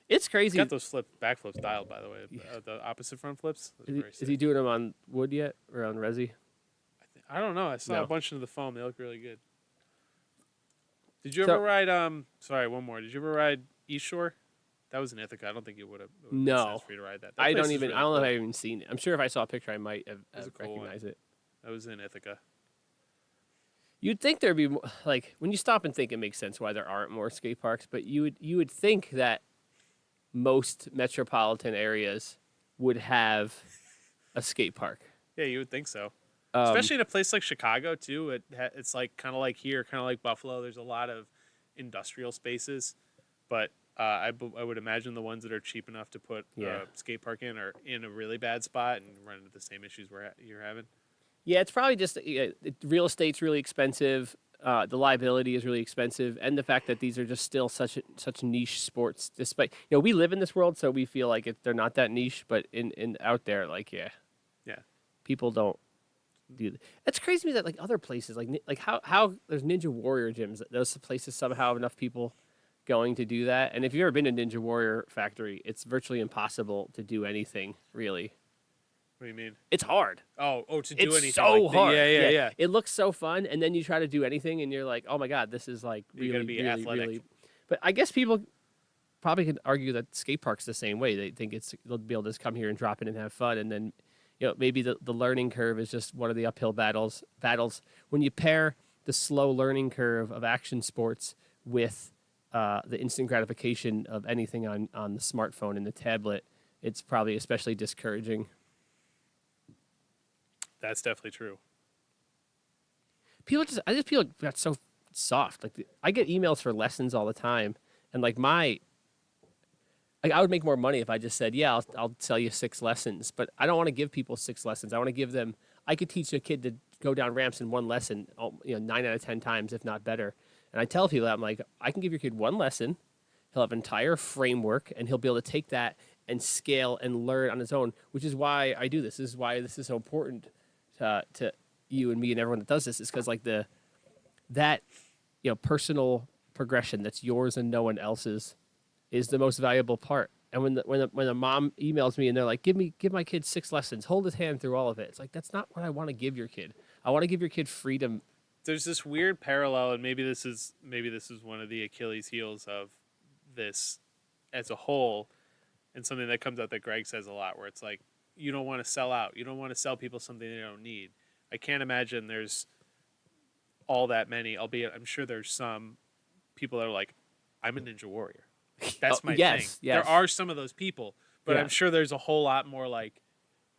It's crazy. He's got those backflips dialed, by the way. The opposite front flips. Is he doing them on wood yet or on resi? I don't know. I saw No. a bunch into the foam. They look really good. Did you ever ride? Sorry, one more. Did you ever ride East Shore? That was in Ithaca. I don't think it would have. No. Sense for you to ride that. I don't even. I don't know if I've even seen it. I'm sure if I saw a picture, I might have cool recognized it. That was in Ithaca. You'd think there'd be like when you stop and think, it makes sense why there aren't more skate parks. But you would think that most metropolitan areas would have a skate park. Yeah, you would think so. Especially in a place like Chicago too. It's like kind of like here, kind of like Buffalo. There's a lot of industrial spaces, but I would imagine the ones that are cheap enough to put a skate park in are in a really bad spot and run into the same issues you're having. Yeah, it's probably just real estate's really expensive. The liability is really expensive, and the fact that these are just still such niche sports. Despite we live in this world, so we feel like they're not that niche. But in out there, people don't do that. It's crazy to me that like other places, like how there's Ninja Warrior gyms. Those places somehow have enough people going to do that. And if you've ever been to Ninja Warrior Factory, it's virtually impossible to do anything really. What do you mean? It's hard. To do anything. It's so hard. Yeah. It looks so fun, and then you try to do anything, and you're like, oh my god, this is like really, you gotta be really, athletic. really. But I guess people probably could argue that skate parks the same way. They think they'll be able to just come here and drop in and have fun, and then maybe the learning curve is just one of the uphill battles. When you pair the slow learning curve of action sports with the instant gratification of anything on the smartphone and the tablet, it's probably especially discouraging. That's definitely true. People got so soft. Like I get emails for lessons all the time, and I would make more money if I just said, yeah, I'll sell you 6 lessons. But I don't want to give people 6 lessons. I want to give them. I could teach a kid to go down ramps in one lesson, 9 out of 10 times, if not better. And I tell people that I'm like, I can give your kid one lesson. He'll have an entire framework, and he'll be able to take that and scale and learn on his own. Which is why I do this. This is why this is so important to you and me and everyone that does this. Is because like that personal progression that's yours and no one else's is the most valuable part. And when a mom emails me and they're like, give my kid 6 lessons, hold his hand through all of it. It's like, that's not what I want to give your kid. I want to give your kid freedom. There's this weird parallel, and maybe this is one of the Achilles heels of this as a whole, and something that comes out that Greg says a lot, where it's like, you don't want to sell out. You don't want to sell people something they don't need. I can't imagine there's all that many, albeit I'm sure there's some people that are like, I'm a Ninja Warrior. That's my thing. Yes. There are some of those people, but Yeah. I'm sure there's a whole lot more like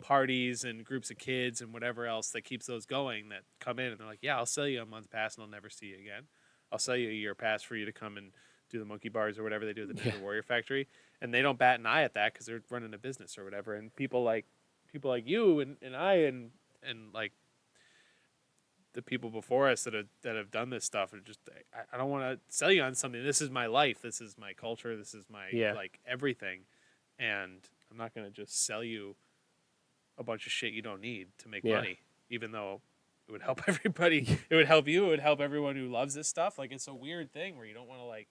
parties and groups of kids and whatever else that keeps those going that come in and they're like, yeah, I'll sell you a month pass and I'll never see you again. I'll sell you a year pass for you to come and do the monkey bars or whatever they do at the Ninja Warrior Factory. And they don't bat an eye at that because they're running a business or whatever. And people like you and I and like the people before us that have done this stuff are just, I don't want to sell you on something. This is my life. This is my culture. This is my like everything. And I'm not going to just sell you a bunch of shit you don't need to make money, even though it would help everybody. It would help you. It would help everyone who loves this stuff. Like, it's a weird thing where you don't want to like,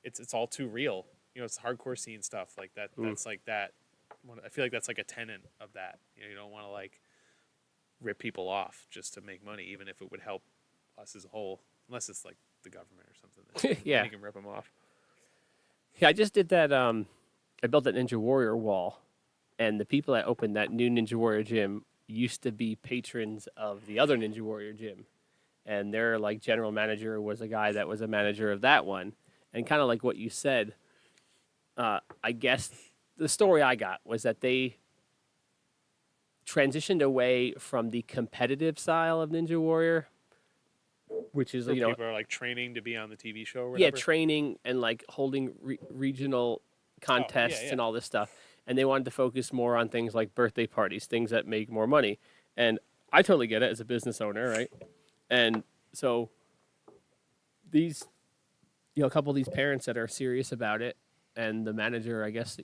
it's all too real. It's hardcore scene stuff like that. That's like that. I feel like that's like a tenet of that. You don't want to like rip people off just to make money, even if it would help us as a whole, unless it's like the government or something. Then you can rip them off. Yeah, I just did that. I built that Ninja Warrior wall, and the people that opened that new Ninja Warrior gym used to be patrons of the other Ninja Warrior gym, and their like general manager was a guy that was a manager of that one, and kind of like what you said. I guess the story I got was that they transitioned away from the competitive style of Ninja Warrior, which is Where you know people are like training to be on the TV show or yeah whatever. training and like holding regional contests and all this stuff, and they wanted to focus more on things like birthday parties, things that make more money. And I totally get it as a business owner, right? And so these, a couple of these parents that are serious about it, and the manager, I guess,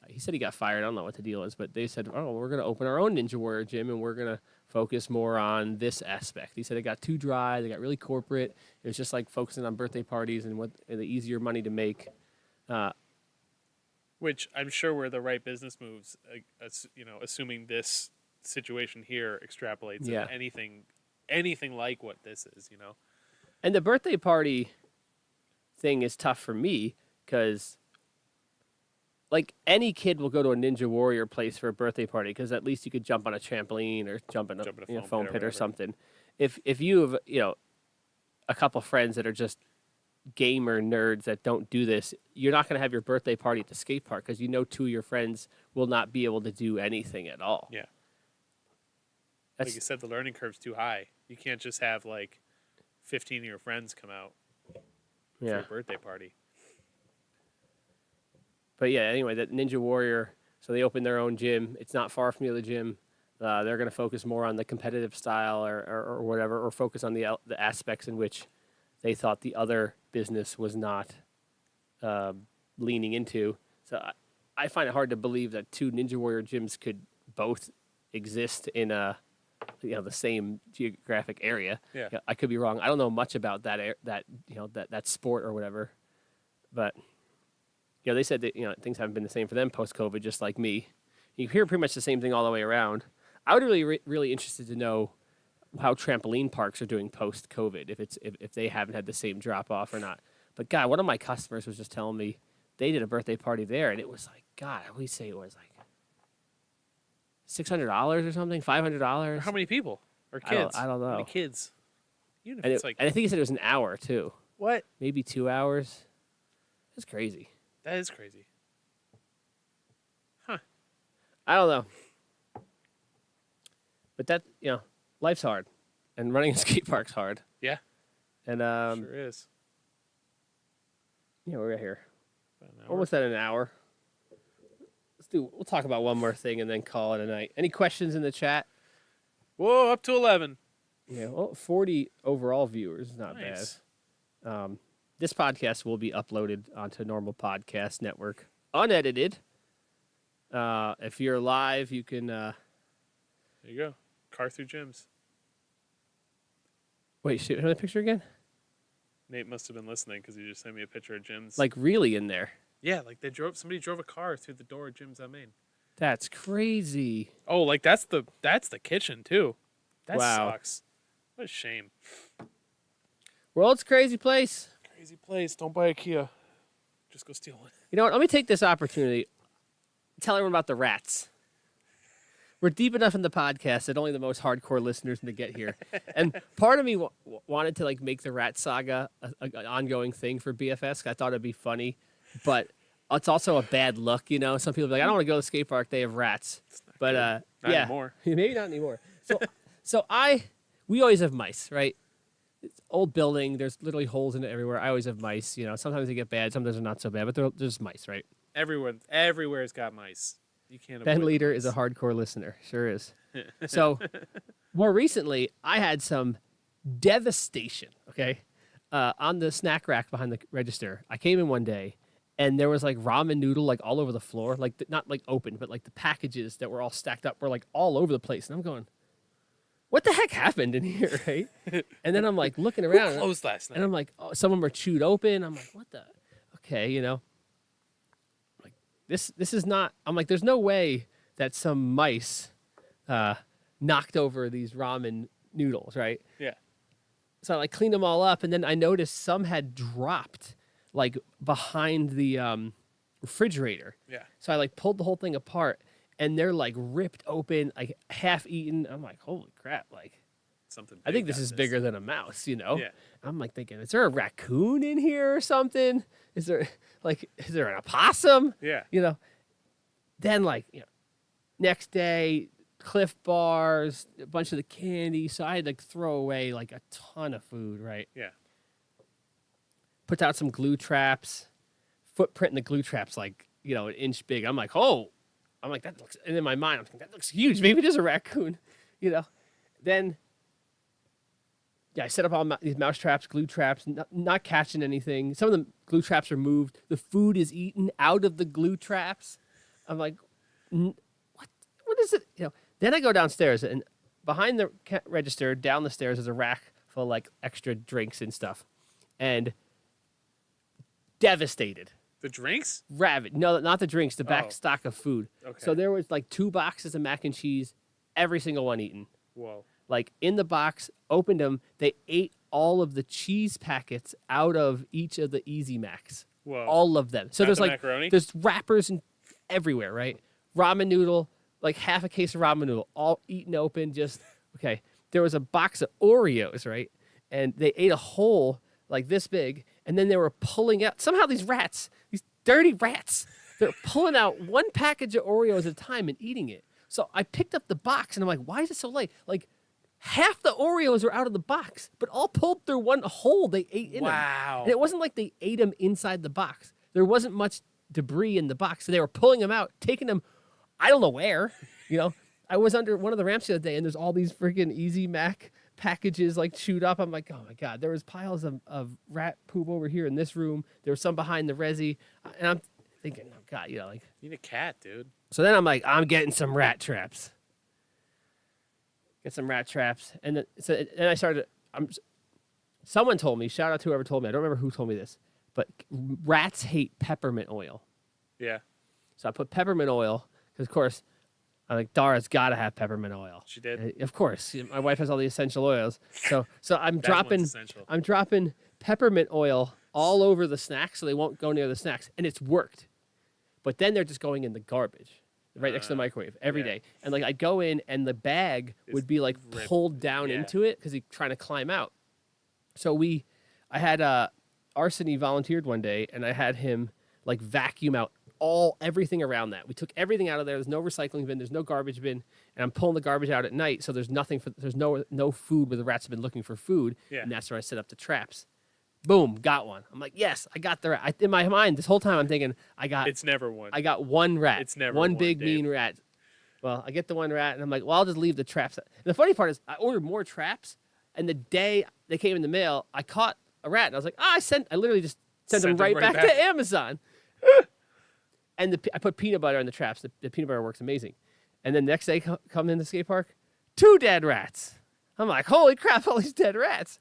he said he got fired. I don't know what the deal is, but they said, "Oh, we're going to open our own Ninja Warrior gym, and we're going to focus more on this aspect." He said it got too dry. They got really corporate. It was just like focusing on birthday parties and what the easier money to make. Which I'm sure were the right business moves. Assuming this situation here extrapolates into anything like what this is. And the birthday party thing is tough for me because, like, any kid will go to a Ninja Warrior place for a birthday party because at least you could jump on a trampoline or jump in a foam pit or something. If you have a couple friends that are just gamer nerds that don't do this, you're not going to have your birthday party at the skate park because two of your friends will not be able to do anything at all. Yeah. Like you said, the learning curve's too high. You can't just have like 15 of your friends come out for a birthday party. But yeah, anyway, that Ninja Warrior, so they opened their own gym. It's not far from the other gym. They're going to focus more on the competitive style or whatever, or focus on the aspects in which they thought the other business was not leaning into. So I find it hard to believe that two Ninja Warrior gyms could both exist in the same geographic area. Yeah. I could be wrong. I don't know much about that sport or whatever, but they said that things haven't been the same for them post COVID, just like me. You hear pretty much the same thing all the way around. I would really interested to know how trampoline parks are doing post COVID, if they haven't had the same drop off or not. But God, one of my customers was just telling me they did a birthday party there, and it was like, God, we say it was like $600 or something, $500. How many people or kids? I don't know. How many kids? Even if And, it's like, and I think he said it was an hour too. what? Maybe 2 hours. That's crazy. That is crazy. Huh. I don't know. But that, life's hard. And running a skate park's hard. Yeah. And Sure is. we're right here. About an hour. Almost at an hour. We'll talk about one more thing and then call it a night. Any questions in the chat? Whoa, up to 11. Yeah, well, 40 overall viewers is not Nice. bad. This podcast will be uploaded onto Normal Podcast Network, unedited. If you're live, you can... There you go. Car through gyms. Wait, shoot another picture again? Nate must have been listening because he just sent me a picture of gyms. Like, really in there? yeah, like somebody drove a car through the door of gyms on Main. That's crazy. Oh, like that's the kitchen too. That Wow. sucks. What a shame. World's crazy place. Crazy place. Don't buy a Kia. Just go steal one. You know what? Let me take this opportunity to tell everyone about the rats. We're deep enough in the podcast that only the most hardcore listeners need to get here. And part of me wanted to make the rat saga an ongoing thing for BFS. I thought it'd be funny, but it's also a bad look. Some people be like, I don't want to go to the skate park. They have rats. But Not yeah, anymore. maybe not anymore. So we always have mice, right? It's old building. There's literally holes in it everywhere. I always have mice. Sometimes they get bad. Sometimes they're not so bad, but they're just mice, right? Everywhere's got mice. You can't. Ben avoid Leader mice. is a hardcore listener. Sure is. So more recently, I had some devastation, okay? On the snack rack behind the register. I came in one day, and there was ramen noodle all over the floor, not open, but the packages that were all stacked up were all over the place. And I'm going, what the heck happened in here, right? And then I'm looking around. Who closed last night? And I'm like, oh, some of them are chewed open. I'm like, what the? Okay, This is not. I'm like, there's no way that some mice knocked over these ramen noodles, right? Yeah. So I cleaned them all up, and then I noticed some had dropped behind the refrigerator. Yeah. So I pulled the whole thing apart, and they're like ripped open, like half eaten. I'm like, holy crap! Like, Something. I think big this got is bigger than a mouse, you know? Yeah. I'm like thinking, is there a raccoon in here or something? Is there an opossum? Yeah. You know? Then next day, Cliff Bars, a bunch of the candy. So I had to throw away like a ton of food, right? Yeah. Puts out some glue traps. Footprint in the glue traps like, an inch big. I'm like, oh. I'm like, that looks, and in my mind, I'm thinking, that looks huge. Maybe it is a raccoon, Then, I set up all these mouse traps, glue traps, not catching anything. Some of the glue traps are moved. The food is eaten out of the glue traps. I'm like, what is it? Then I go downstairs, and behind the register, down the stairs, is a rack full of like extra drinks and stuff. And devastated. The drinks? Rabid. No, not the drinks, the back stock of food. Okay. So there was like 2 boxes of mac and cheese, every single one eaten. Whoa. Like in the box, opened them, they ate all of the cheese packets out of each of the Easy Macs. Whoa. All of them. So Not there's the like macaroni? there's wrappers everywhere, right? Ramen noodle, like half a case of ramen noodle, all eaten open. Just okay. There was a box of Oreos, right? And they ate a whole like this big, and then they were pulling out somehow these dirty rats, they're pulling out 1 package of Oreos at a time and eating it. So I picked up the box and I'm like, why is it so late? Like half the Oreos are out of the box, but all pulled through one hole they ate in them. Wow. And it wasn't like they ate them inside the box. There wasn't much debris in the box. So they were pulling them out, taking them, I don't know where. I was under one of the ramps the other day and there's all these freaking Easy Mac packages like chewed up. I'm like, oh my God, there was piles of rat poop over here in this room. There was some behind the resi. And I'm thinking, oh God, You need a cat, dude. So then I'm like, I'm getting some rat traps. Get some rat traps. And then I started, someone told me, shout out to whoever told me, I don't remember who told me this, but rats hate peppermint oil. Yeah. So I put peppermint oil, because of course, I'm like, Dara's got to have peppermint oil. She did. Of course. My wife has all the essential oils. So I'm dropping essential. peppermint oil all over the snacks so they won't go near the snacks. And it's worked. But then they're just going in the garbage right next to the microwave every day. And like I'd go in and the bag would be like pulled down into it because he's trying to climb out. So I had Arseny volunteered one day and I had him like vacuum out everything around that. We took everything out of there. There's no recycling bin. There's no garbage bin. And I'm pulling the garbage out at night. So there's no food where the rats have been looking for food. Yeah. And that's where I set up the traps. Boom, got one. I'm like, yes, I got the rat. In my mind, this whole time I'm thinking, It's never one. I got one rat. It's never one one, big Dave. mean rat. Well, I get the one rat, and I'm like, well, I'll just leave the traps. And the funny part is, I ordered more traps, and the day they came in the mail, I caught a rat, and I was like, I literally just sent them right back to Amazon. And I put peanut butter in the traps. The peanut butter works amazing. And then the next day, come in the skate park, 2 dead rats. I'm like, holy crap, all these dead rats.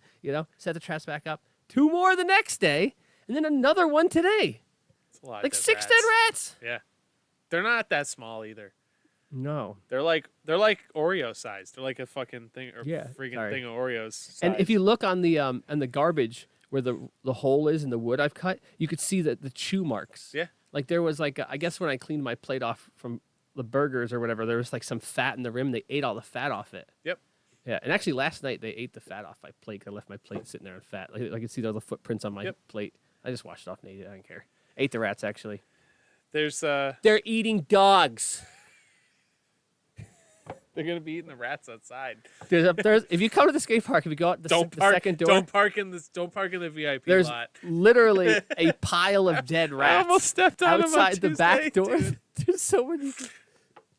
Set the traps back up. 2 more the next day, and then another one today. It's a lot like of 6 rats. dead rats. Yeah. They're not that small either. No. They're like Oreo size. They're like a fucking thing or sorry. thing of Oreos size. And if you look on the garbage where the hole is in the wood I've cut, you could see the chew marks. Yeah. Like there was like I guess when I cleaned my plate off from the burgers or whatever, there was like some fat in the rim. They ate all the fat off it. Yep. Yeah, and actually last night they ate the fat off my plate. I left my plate sitting there in fat. Like I could see all the footprints on my plate. I just washed it off and ate it. I don't care. Ate the rats actually. There's They're eating dogs. They're gonna be eating the rats outside. There's if you come to the skate park, if you go out the second door, Don't park in the VIP there's lot. literally a pile of dead rats. I almost stepped on them outside the on back Tuesday, door. dude. There's so many.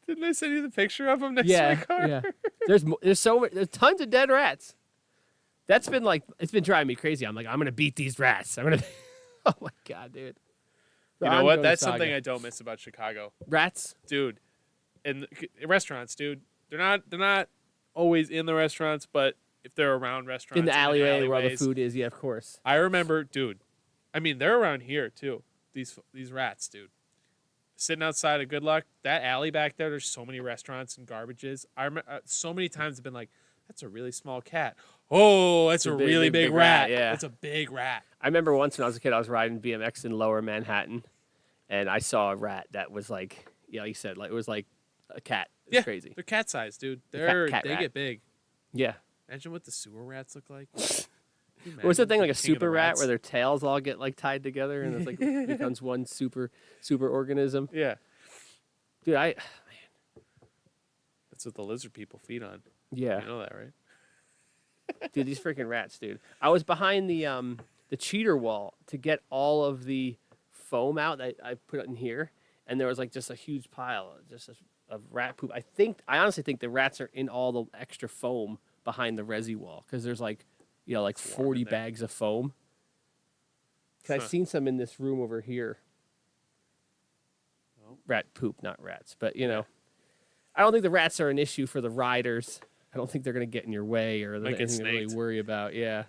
Didn't I send you the picture of them next to my car? Yeah. There's tons of dead rats. That's been it's been driving me crazy. I'm like, I'm gonna beat these rats. Oh my God, dude. You know what? That's something I don't miss about Chicago. Rats, Dude. And restaurants, dude. They're not always in the restaurants, but if they're around restaurants in the alleyway where all the alleyways, food is. Yeah, of course. I remember, dude. I mean, they're around here too. These rats, dude. Sitting outside of Good Luck, that alley back there. There's so many restaurants and garbages. I remember so many times I've been like, "That's a really small cat." Oh, that's a really big rat. Yeah, that's a big rat. I remember once when I was a kid, I was riding BMX in Lower Manhattan, and I saw a rat that was like, you said, like it was like a cat. It's Yeah, crazy. they're cat sized, dude. They cat rat. get big. Yeah. Imagine what the sewer rats look like. What's that thing, like a king of the super rat rats? where their tails all get like tied together and it's like becomes one super organism? Yeah, Dude, that's what the lizard people feed on. yeah. You know that, right? Dude, these freaking rats, dude. I was behind the cheater wall to get all of the foam out that I put in here, and there was like just a huge pile of rat poop. I honestly think the rats are in all the extra foam behind the resi wall because there's like, like 40 bags of foam. Cause I've seen some in this room over here. Oh. Rat poop, not rats, but I don't think the rats are an issue for the riders. I don't think they're gonna get in your way or anything to really worry about. Yeah.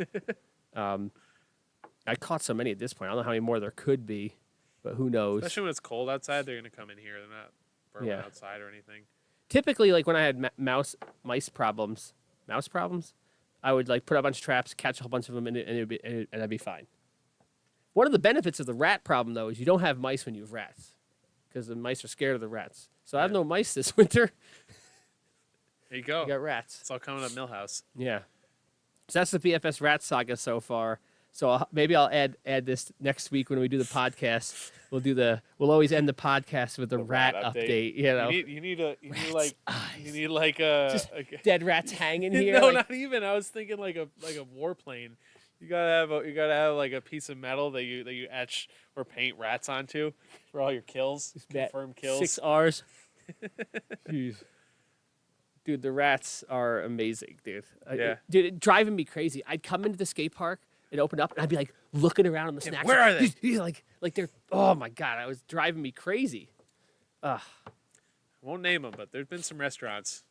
I caught so many at this point. I don't know how many more there could be, but who knows? Especially when it's cold outside, they're gonna come in here. They're not burrowing outside or anything. Typically, like when I had mouse problems, I would like put a bunch of traps, catch a whole bunch of them, and I'd be fine. One of the benefits of the rat problem, though, is you don't have mice when you have rats, because the mice are scared of the rats. So I have no mice this winter. There you go. You got rats. It's all coming up Millhouse. Yeah. So that's the BFS rat saga so far. So maybe I'll add this next week when we do the podcast. We'll always end the podcast with the rat update. You need a just dead rats hanging here. No, not even. I was thinking like a warplane. You gotta have like a piece of metal that you etch or paint rats onto for all your kills, confirmed kills. 6 R's. Jeez. Dude, the rats are amazing, dude. Yeah. Dude, it driving me crazy. I'd come into the skate park and open up, and I'd be like looking around on the snacks. Where are they? Like they're. Oh my god, it was driving me crazy. I won't name them, but there's been some restaurants.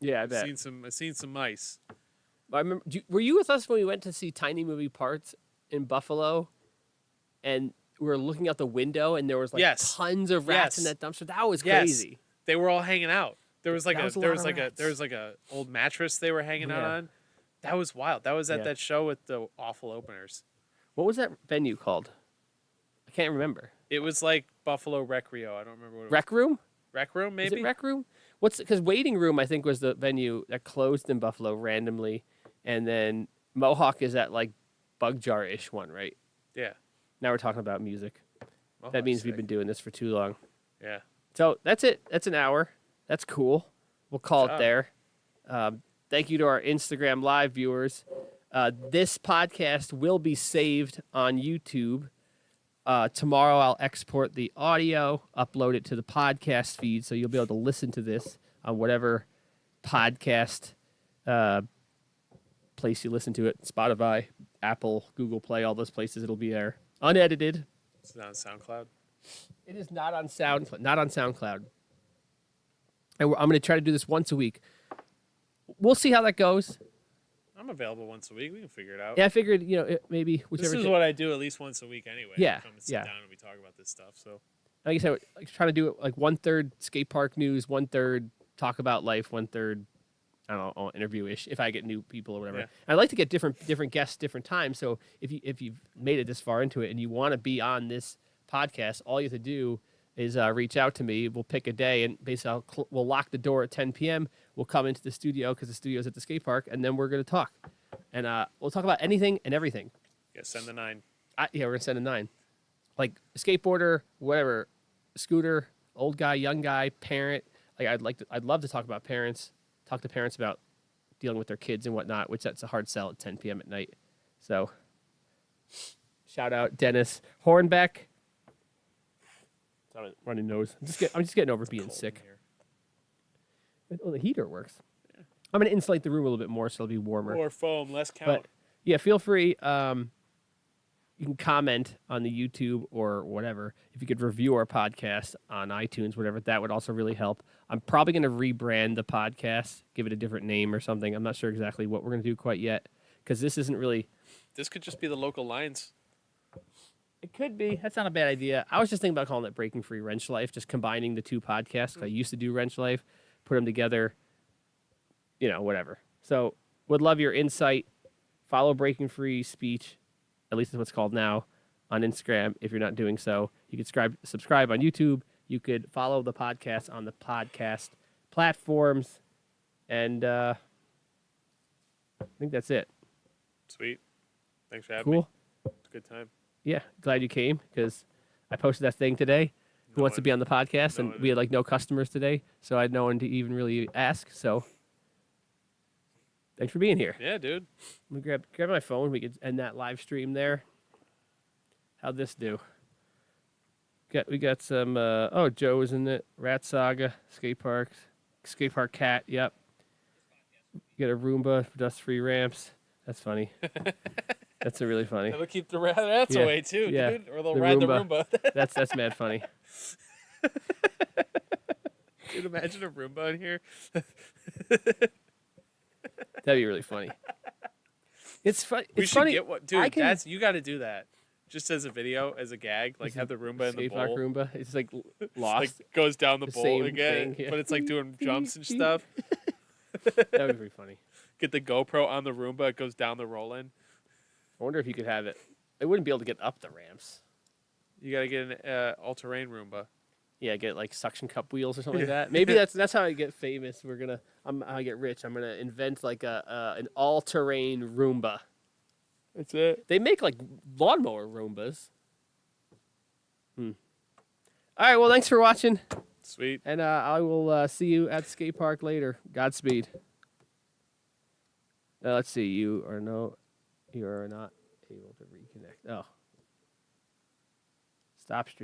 Yeah, I bet. I've seen some mice. I remember. Were you with us when we went to see Tiny Movie Parts in Buffalo? And we were looking out the window, and there was like tons of rats in that dumpster. That was crazy. They were all hanging out. There was like there was like a old mattress they were hanging out on. That was wild. That was at that show with the awful openers. What was that venue called? I can't remember. It was like Buffalo Recreo. I don't remember what it was. Rec Room? Rec Room, maybe? Is it Rec Room? Because Waiting Room, I think, was the venue that closed in Buffalo randomly. And then Mohawk is that like Bug Jar-ish one, right? Yeah. Now we're talking about music. Mohawk's that means sick. we've been doing this for too long. Yeah. So that's it. That's an hour. That's cool. We'll call it there. Thank you to our Instagram Live viewers. This podcast will be saved on YouTube. Tomorrow I'll export the audio, upload it to the podcast feed, so you'll be able to listen to this on whatever podcast place you listen to it. Spotify, Apple, Google Play, all those places. It'll be there. Unedited. It's not on SoundCloud. It is not on SoundCloud. And I'm going to try to do this once a week. We'll see how that goes. I'm available once a week. We can figure it out. Yeah, I figured, maybe whichever. This is what I do at least once a week anyway. Yeah, Come and sit down and we talk about this stuff. So, like I said, like trying to do it like 1/3 skate park news, 1/3 talk about life, 1/3 I don't know, interview-ish if I get new people or whatever. Yeah. I'd like to get different guests, different times. So if you've made it this far into it and you want to be on this podcast, all you have to do is reach out to me. We'll pick a day and basically we'll lock the door at 10 p.m. We'll come into the studio because the studio's at the skate park, and then we're going to talk. And we'll talk about anything and everything. Yeah, send the 9. We're going to send a 9. Like skateboarder, whatever, scooter, old guy, young guy, parent. Like I'd love to talk about parents, talk to parents about dealing with their kids and whatnot, which that's a hard sell at 10 p.m. at night. So shout out Dennis Hornbeck. I'm running nose. I'm just getting over being sick. Oh, the heater works. Yeah. I'm going to insulate the room a little bit more so it'll be warmer. More foam, less count. But yeah, feel free. You can comment on the YouTube or whatever. If you could review our podcast on iTunes, whatever, that would also really help. I'm probably going to rebrand the podcast, give it a different name or something. I'm not sure exactly what we're going to do quite yet because this isn't really. This could just be the local lines. It could be. That's not a bad idea. I was just thinking about calling it Breaking Free Wrench Life, just combining the two podcasts. I used to do Wrench Life, put them together, whatever. So would love your insight. Follow Breaking Free Speech, at least that's what's called now, on Instagram. If you're not doing so, you can subscribe on YouTube, You could follow the podcast on the podcast platforms. And I think that's it. Sweet. Thanks for having me. Cool. It's a good time. Yeah, glad you came because I posted that thing today. Who No wants to be on the podcast? no And one we had like no customers today, so I had no one to even really ask. So thanks for being here. Yeah, dude. Let me grab my phone. We could end that live stream there. How'd this do? We got some. Joe was in it. Rat Saga, skate park cat. Yep. You got a Roomba, dust-free ramps. That's funny. That's really funny. That'll keep the rats Yeah, away too, yeah. dude. Or they'll The ride Roomba. the Roomba. That's mad funny. Dude, imagine a Roomba in here. That'd be really funny. It's fun. We It's should funny. get one, I dude. can- You got to do that, just as a video, as a gag. Like have the Roomba in the skate park bowl. Roomba. It's like lost. Like goes down the The bowl same again, thing, yeah. but it's like doing jumps and stuff. That would be pretty funny. Get the GoPro on the Roomba, it goes down the roll-in. I wonder if you could have it. It wouldn't be able to get up the ramps. You gotta get an all-terrain Roomba. Yeah, get like suction cup wheels or something like that. Maybe that's how I get famous. I get rich. I'm gonna invent like an all-terrain Roomba. That's it. They make like lawnmower Roombas. All right. Well, thanks for watching, Sweet. and I will see you at the skate park later. Godspeed. Let's see. You are not able to reconnect. Oh, stop stream.